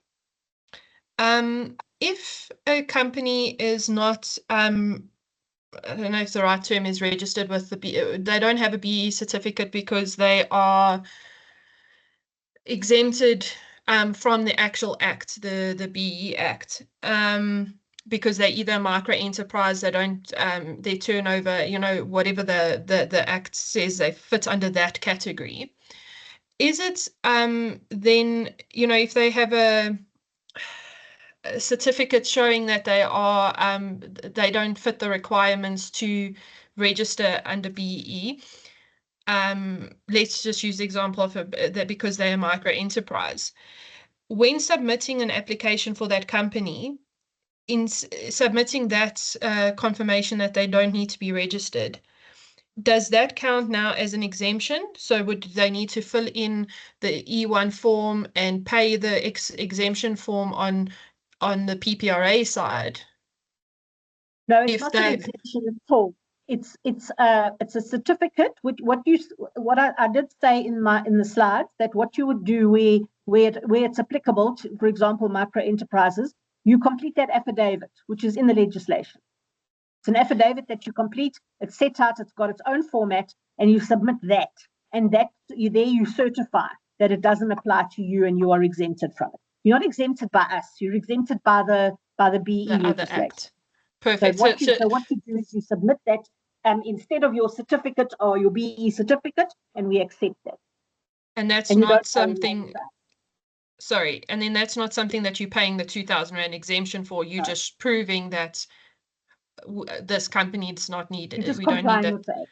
If a company is not, I don't know if the right term is registered with they don't have a BEE certificate because they are exempted from the actual act, the BEE Act, because they're either a micro enterprise, they don't, their turnover, whatever the act says, they fit under that category. Is it then, if they have a certificate showing that they don't fit the requirements to register under BEE, let's just use the example of that because they're a micro enterprise. When submitting an application for that company, in submitting that confirmation that they don't need to be registered, does that count now as an exemption? So would they need to fill in the E1 form and pay the exemption form on the PPRA side? No, it's not an exemption at all. It's a certificate. What I did say in the slides, that what you would do where it's applicable to, for example, micro enterprises, you complete that affidavit, which is in the legislation. It's an affidavit that you complete. It's set out. It's got its own format, and you submit that. And that you certify that it doesn't apply to you, and you are exempted from it. You're not exempted by us. You're exempted by the BEE legislation. Act. Perfect. So what you do is you submit that instead of your certificate or your BEE certificate, and we accept that. And that's not something. Sorry, and then that's not something that you're paying the 2,000 Rand exemption for. You're just proving that this company is not needed. We don't need that.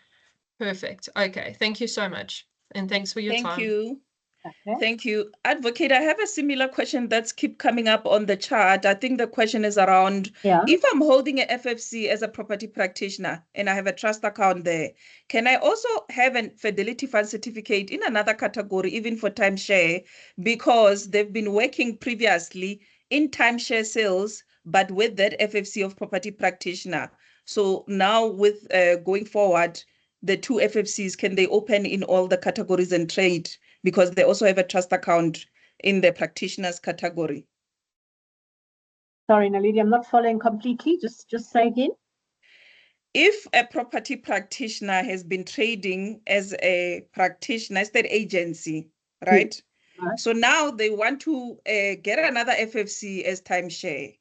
Perfect. Okay. Thank you so much. And thanks for your time. Thank you. Okay. Thank you. Advocate, I have a similar question that's keep coming up on the chart. I think the question is around, if I'm holding a FFC as a property practitioner and I have a trust account there, can I also have a Fidelity Fund certificate in another category, even for timeshare, because they've been working previously in timeshare sales, but with that FFC of property practitioner. So now with going forward, the two FFCs, can they open in all the categories and trade? Because they also have a trust account in the practitioners category. Sorry, Naledi, I'm not following completely. Just say again. If a property practitioner has been trading as a practitioner, estate agency, right? Right. So now they want to get another FFC as timeshare.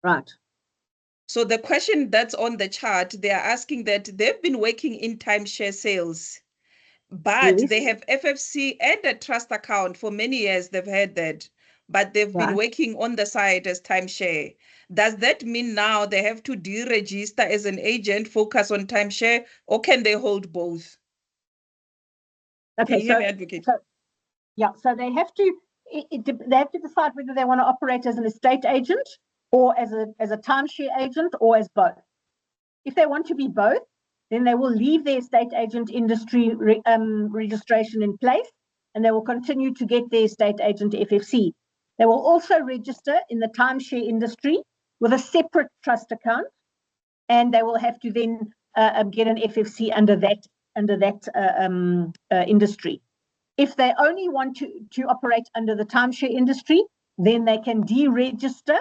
Right. So the question that's on the chart, they are asking that they've been working in timeshare sales, but Yes. they have FFC and a trust account for many years. They've had that, but they've been working on the side as timeshare. Does that mean now they have to deregister as an agent, focus on timeshare, or can they hold both? Okay, Can you hear me, Advocate? So they have to they have to decide whether they want to operate as an estate agent or as a timeshare agent or as both. If they want to be both, then they will leave their estate agent industry registration in place, and they will continue to get their estate agent FFC. They will also register in the timeshare industry with a separate trust account, and they will have to then get an FFC under that industry. If they only want to operate under the timeshare industry, then they can deregister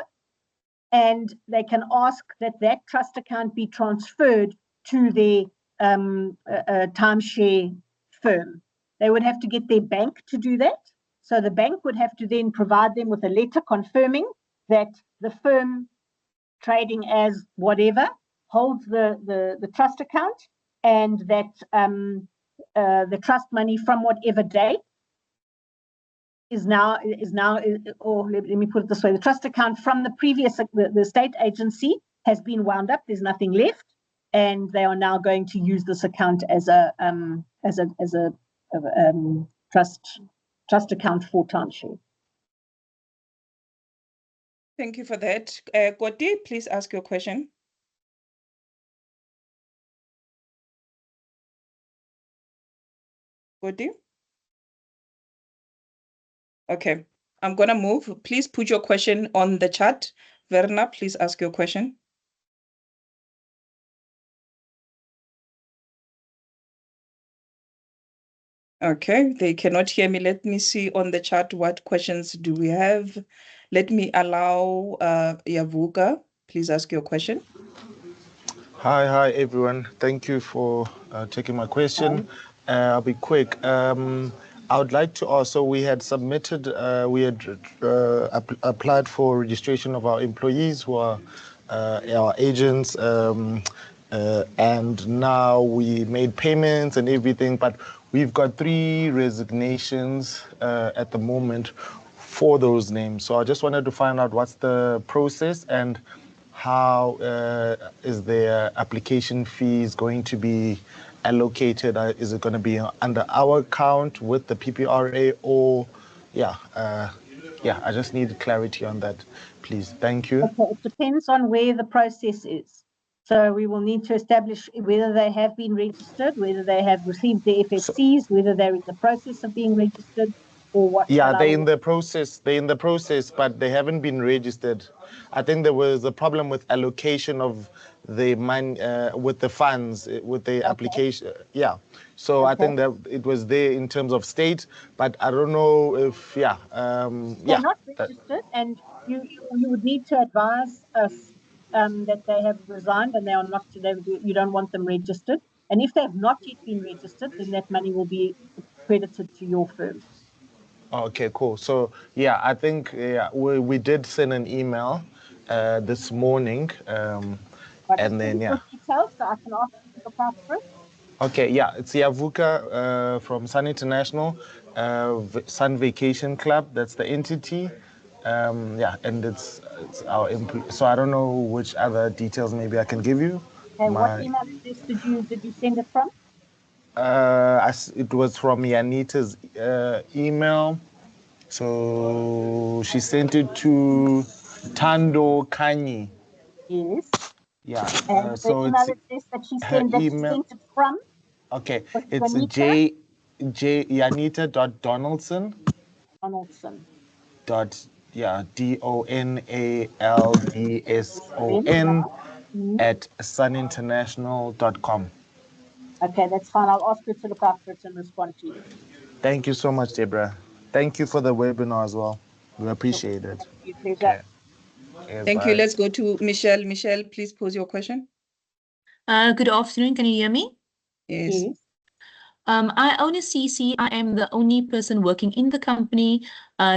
and they can ask that trust account be transferred to their timeshare firm. They would have to get their bank to do that. So the bank would have to then provide them with a letter confirming that the firm trading as whatever holds the trust account, and that the trust money from whatever date is now, or let me put it this way: the trust account from the previous the state agency has been wound up. There's nothing left, and they are now going to use this account as a trust account for timeshare. Thank you for that. Koti, please ask your question. Koti? Okay, I'm gonna move. Please put your question on the chat. Verna, please ask your question. Okay, they cannot hear me. Let me see on the chat what questions do we have. Let me allow Yavuka. Please ask your question. Hi, everyone. Thank you for taking my question. I'll be quick. I would like to also, we had submitted, applied for registration of our employees who are our agents, and now we made payments and everything, but we've got 3 resignations at the moment for those names. So I just wanted to find out what's the process and how is their application fees going to be allocated? Is it going to be under our account with the PPRA, or I just need clarity on that, please. Thank you. Okay, it depends on where the process is. So we will need to establish whether they have been registered, whether they have received the FFCs, whether they're in the process of being registered, or what. Yeah, they're in the process, but they haven't been registered. I think there was a problem with allocation of the money, with the funds, with the application. Yeah. So I think that it was there in terms of state, but I don't know if, They're not registered, and you would need to advise us that they have resigned and they are not, you don't want them registered. And if they have not yet been registered, then that money will be credited to your firm. Okay, cool. So yeah, I think we did send an email this morning, and then details, so I can ask you to look out for it. Okay, yeah, it's Yavuka from Sun International, Sun Vacation Club. That's the entity. And it's our so I don't know which other details maybe I can give you. Okay, what email address did you send it from? It was from Yanita's email. So she sent it to Tando Kanyi. Yes. Yeah. And So the email address that she her sent it from? Okay. Was It's Janita? Yanita.donaldson. Donaldson. DONALDSON at suninternational.com. Okay, that's fine. I'll ask her to look after it and respond to you. Thank you so much, Deborah. Thank you for the webinar as well. We appreciate it. Pleasure. Okay, Thank bye. you. Let's go to Michelle. Michelle, please pose your question. Good afternoon. Can you hear me? Yes. I own a CC. I am the only person working in the company.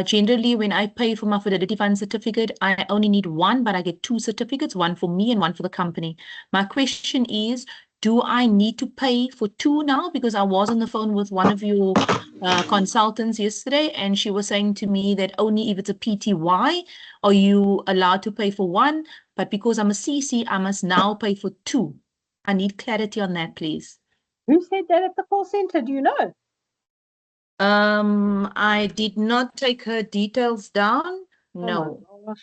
Generally, when I pay for my Fidelity Fund certificate, I only need one, but I get two certificates, one for me and one for the company. My question is, do I need to pay for two now? Because I was on the phone with one of your consultants yesterday, and she was saying to me that only if it's a PTY are you allowed to pay for one, but because I'm a CC, I must now pay for two. I need clarity on that, please. Who said that at the call center? Do you know? I did not take her details down. No. Oh my gosh.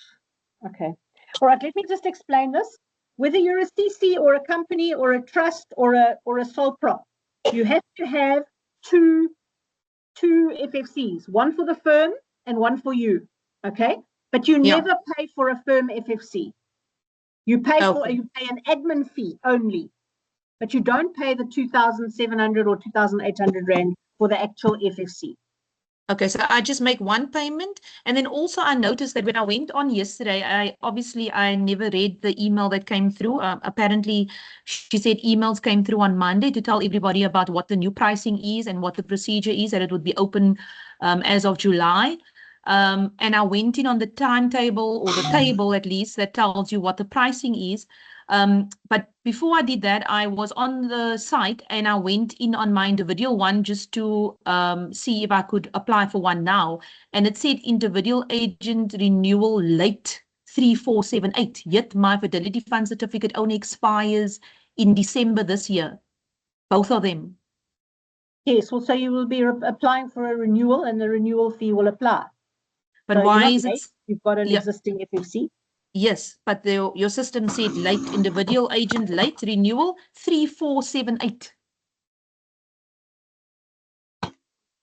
Okay. All right. Let me just explain this. Whether you're a CC or a company or a trust or a sole prop, you have to have two FFCs, one for the firm and one for you. Okay. But you never pay for a firm FFC. You pay an admin fee only, but you don't pay the 2,700 or 2,800 Rand for the actual FFC. Okay, so I just make one payment. And then also I noticed that when I went on yesterday, I never read the email that came through. Apparently, she said emails came through on Monday to tell everybody about what the new pricing is and what the procedure is, that it would be open as of July. And I went in on the timetable, or the table at least, that tells you what the pricing is. But before I did that, I was on the site and I went in on my individual one just to see if I could apply for one now. And it said individual agent renewal late 3478. Yet my Fidelity Fund certificate only expires in December this year. Both of them. Yes, well, so you will be applying for a renewal and the renewal fee will apply. But so why is it? You've got an existing FFC. Yes, but your system said late individual agent late renewal 3478.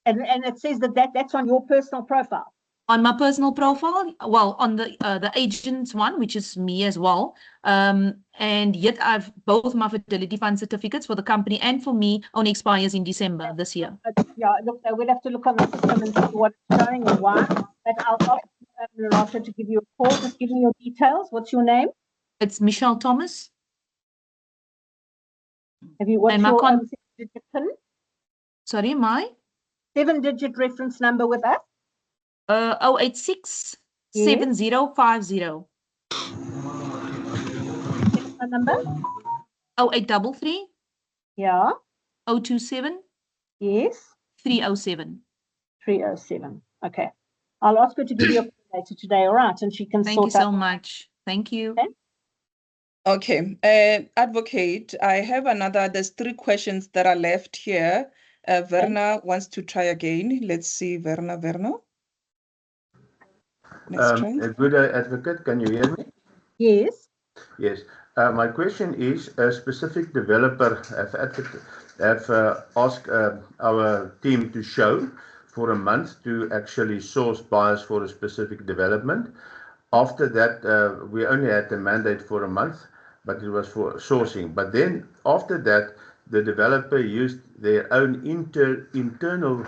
And it says that's on your personal profile. On my personal profile, well, on the agent's one, which is me as well. And yet I've both my Fidelity Fund certificates for the company and for me only expires in December this year. Yeah, look, we'll have to look on the system and see what's showing and why. But I'll ask Narasha to give you a call. Just give me your details. What's your name? It's Michelle Thomas. Have you what's your 7-digit PIN? Sorry, my 7-digit reference number with us? 086 7050. Telephone number? 0833. Yeah. 027. Yes. 307. 307. Okay. I'll ask her to give you a call later today, all right? And she can Thank you so much. Thank you. Okay. Advocate, I have there's 3 questions that are left here. Verna wants to try again. Let's see, Verna. Good day, Advocate. Can you hear me? Yes. Yes. My question is, a specific developer have asked our team to show for a month to actually source buyers for a specific development. After that, we only had the mandate for a month, but it was for sourcing. But then after that, the developer used their own internal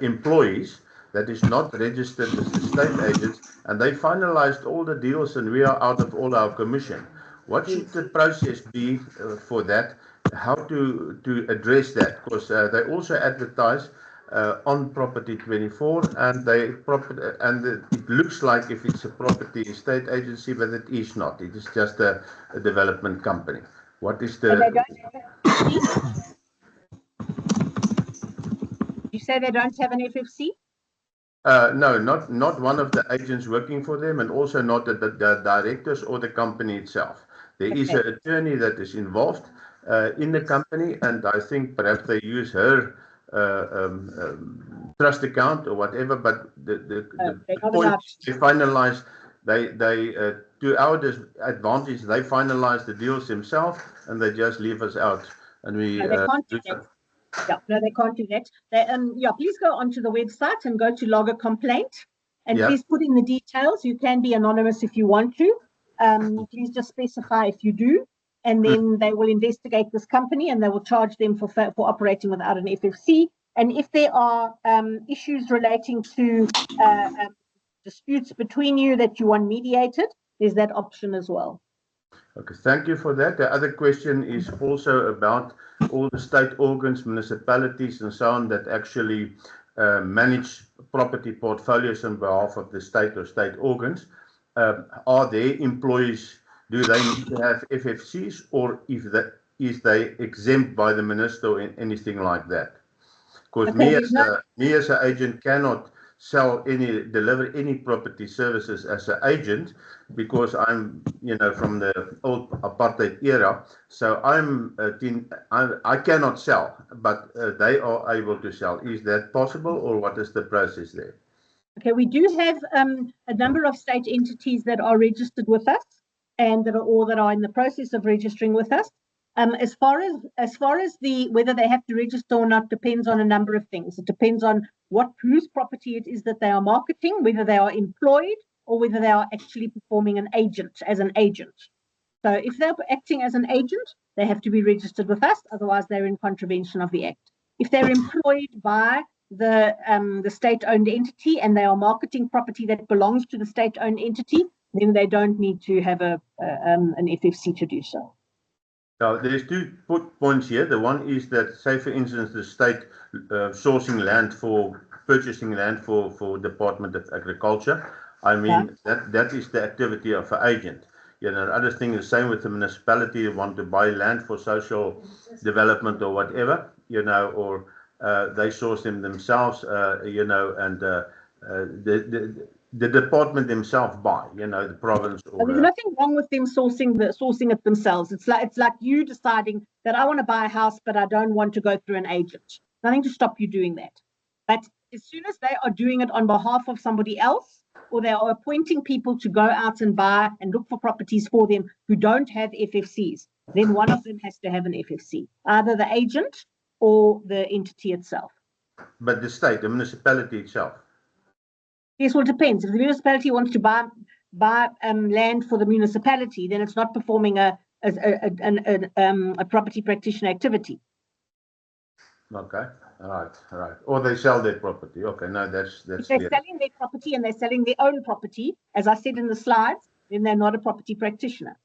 employees that is not registered as estate agents, and they finalized all the deals, and we are out of all our commission. What should the process be for that? How to address that? Because they also advertise on Property 24, and it looks like if it's a property estate agency, but it is not. It is just a development company. What is the? You say they don't have an FFC? No, not one of the agents working for them, and also not the directors or the company itself. There is an attorney that is involved, in the company, and I think perhaps they use her trust account or whatever. But the point is they finalize. They to our advantage, they finalize the deals themselves, and they just leave us out, and we. No, they can't do that. Yeah, no, they can't do that. Yeah, please go onto the website and go to log a complaint, and please put in the details. You can be anonymous if you want to. Please just specify if you do, and then they will investigate this company and they will charge them for operating without an FFC. And if there are issues relating to disputes between you that you want mediated, there's that option as well. Okay, thank you for that. The other question is also about all the state organs, municipalities, and so on that actually manage property portfolios on behalf of the state or state organs. Are their employees, do they need to have FFCs, or is they exempt by the minister or anything like that? Because me as an agent cannot deliver any property services as an agent, because I'm, from the old apartheid era. So I cannot sell, but they are able to sell. Is that possible, or what is the process there? Okay, we do have a number of state entities that are registered with us, and that are in the process of registering with us. As far as whether they have to register or not depends on a number of things. It depends on whose property it is that they are marketing, whether they are employed or whether they are actually performing as an agent. So if they're acting as an agent, they have to be registered with us, otherwise they're in contravention of the Act. If they're employed by the state-owned entity and they are marketing property that belongs to the state-owned entity, then they don't need to have an FFC to do so. Now, there's 2 points here. The one is that, say for instance, the state purchasing land for Department of Agriculture. I mean, that is the activity of an agent. The other thing is the same with the municipality. They want to buy land for social development or whatever, or they source them themselves, and the department themselves buy, the province. There's nothing wrong with them sourcing it themselves. It's like you deciding that I want to buy a house, but I don't want to go through an agent. Nothing to stop you doing that. But as soon as they are doing it on behalf of somebody else, or they are appointing people to go out and buy and look for properties for them who don't have FFCs, then one of them has to have an FFC, either the agent or the entity itself. But the municipality itself? Yes, well, it depends. If the municipality wants to buy land for the municipality, then it's not performing a property practitioner activity. Okay, all right. Or they sell their property. Okay, no, that's if they're clear. Selling their property and they're selling their own property, as I said in the slides, then they're not a property practitioner.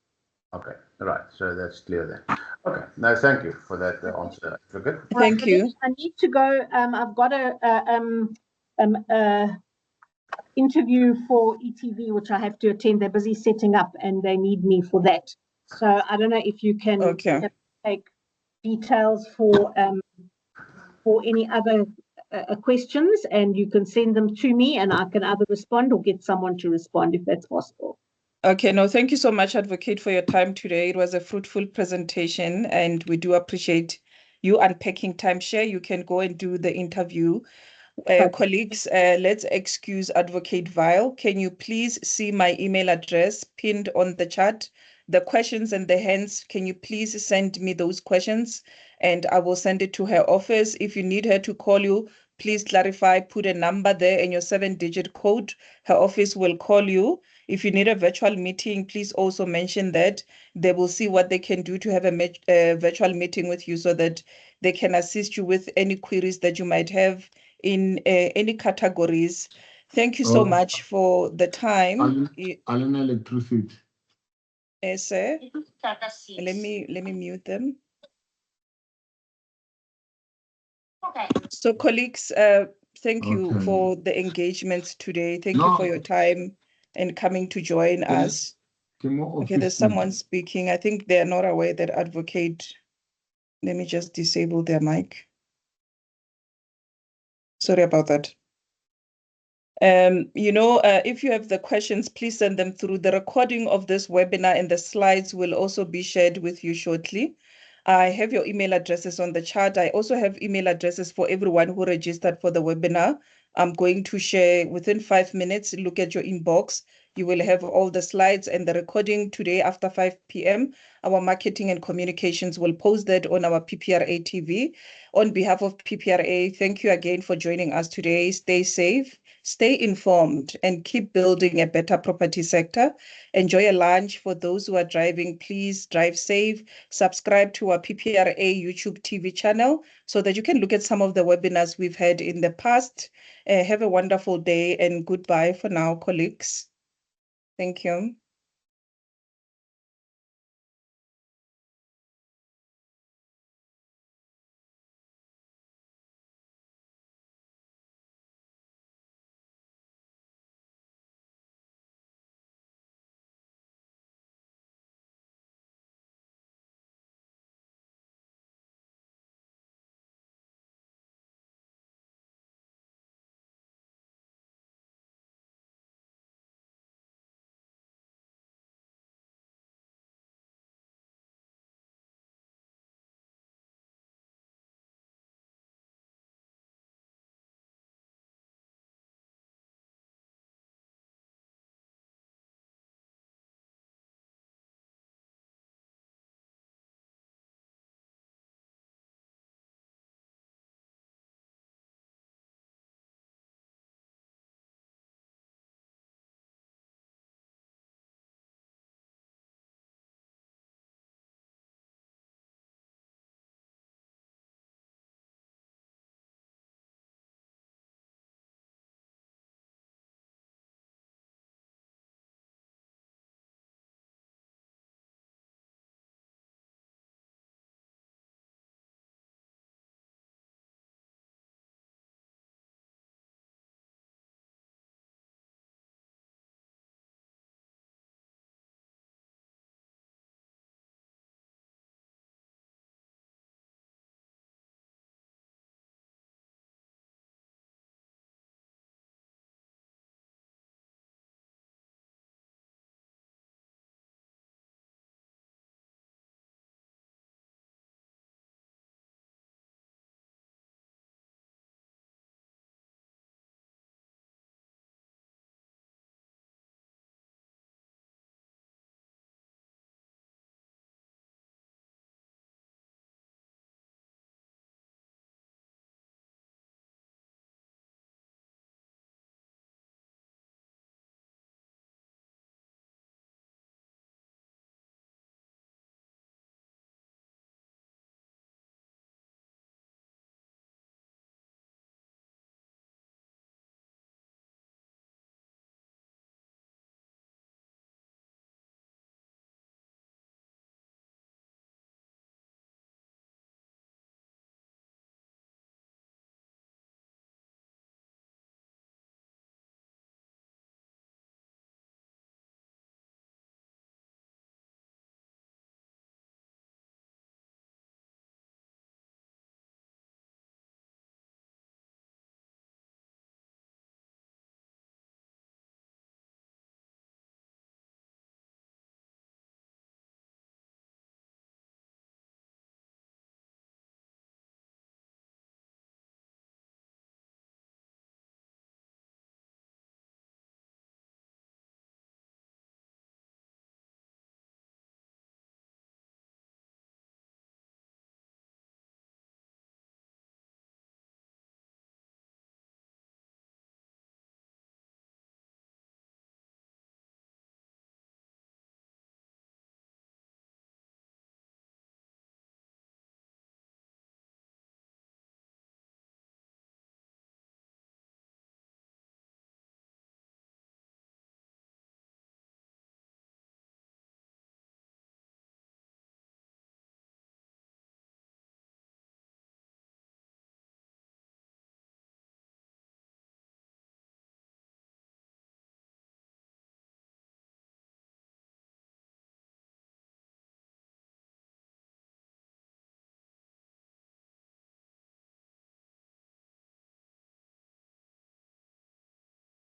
Okay, all right. So that's clear then. Okay, no, thank you for that answer. Okay. Thank you. I need to go. I've got a interview for ETV, which I have to attend. They're busy setting up and they need me for that. So I don't know if you can take details for any other questions, and you can send them to me and I can either respond or get someone to respond if that's possible. Okay, no, thank you so much, Advocate, for your time today. It was a fruitful presentation and we do appreciate you unpacking Timeshare. You can go and do the interview. Colleagues, let's excuse Advocate Vile. Can you please see my email address pinned on the chat? The questions and the hands, can you please send me those questions and I will send it to her office. If you need her to call you, please clarify, put a number there and your 7-digit code. Her office will call you. If you need a virtual meeting, please also mention that. They will see what they can do to have a virtual meeting with you so that they can assist you with any queries that you might have in any categories. Thank you so much for the time. Alan electricity. Sir, let me mute them. Okay. So colleagues, thank you for the engagement today. Thank you for your time and coming to join us. Okay, there's someone speaking. I think they're not aware that Advocate. Let me just disable their mic. Sorry about that. If you have the questions, please send them through. The recording of this webinar and the slides will also be shared with you shortly. I have your email addresses on the chart. I also have email addresses for everyone who registered for the webinar. I'm going to share within 5 minutes. Look at your inbox. You will have all the slides and the recording today after 5 p.m. Our marketing and communications will post that on our PPRA TV. On behalf of PPRA, thank you again for joining us today. Stay safe, stay informed, and keep building a better property sector. Enjoy a lunch. For those who are driving, please drive safe. Subscribe to our PPRA YouTube TV channel so that you can look at some of the webinars we've had in the past. Have a wonderful day and goodbye for now, colleagues. Thank you.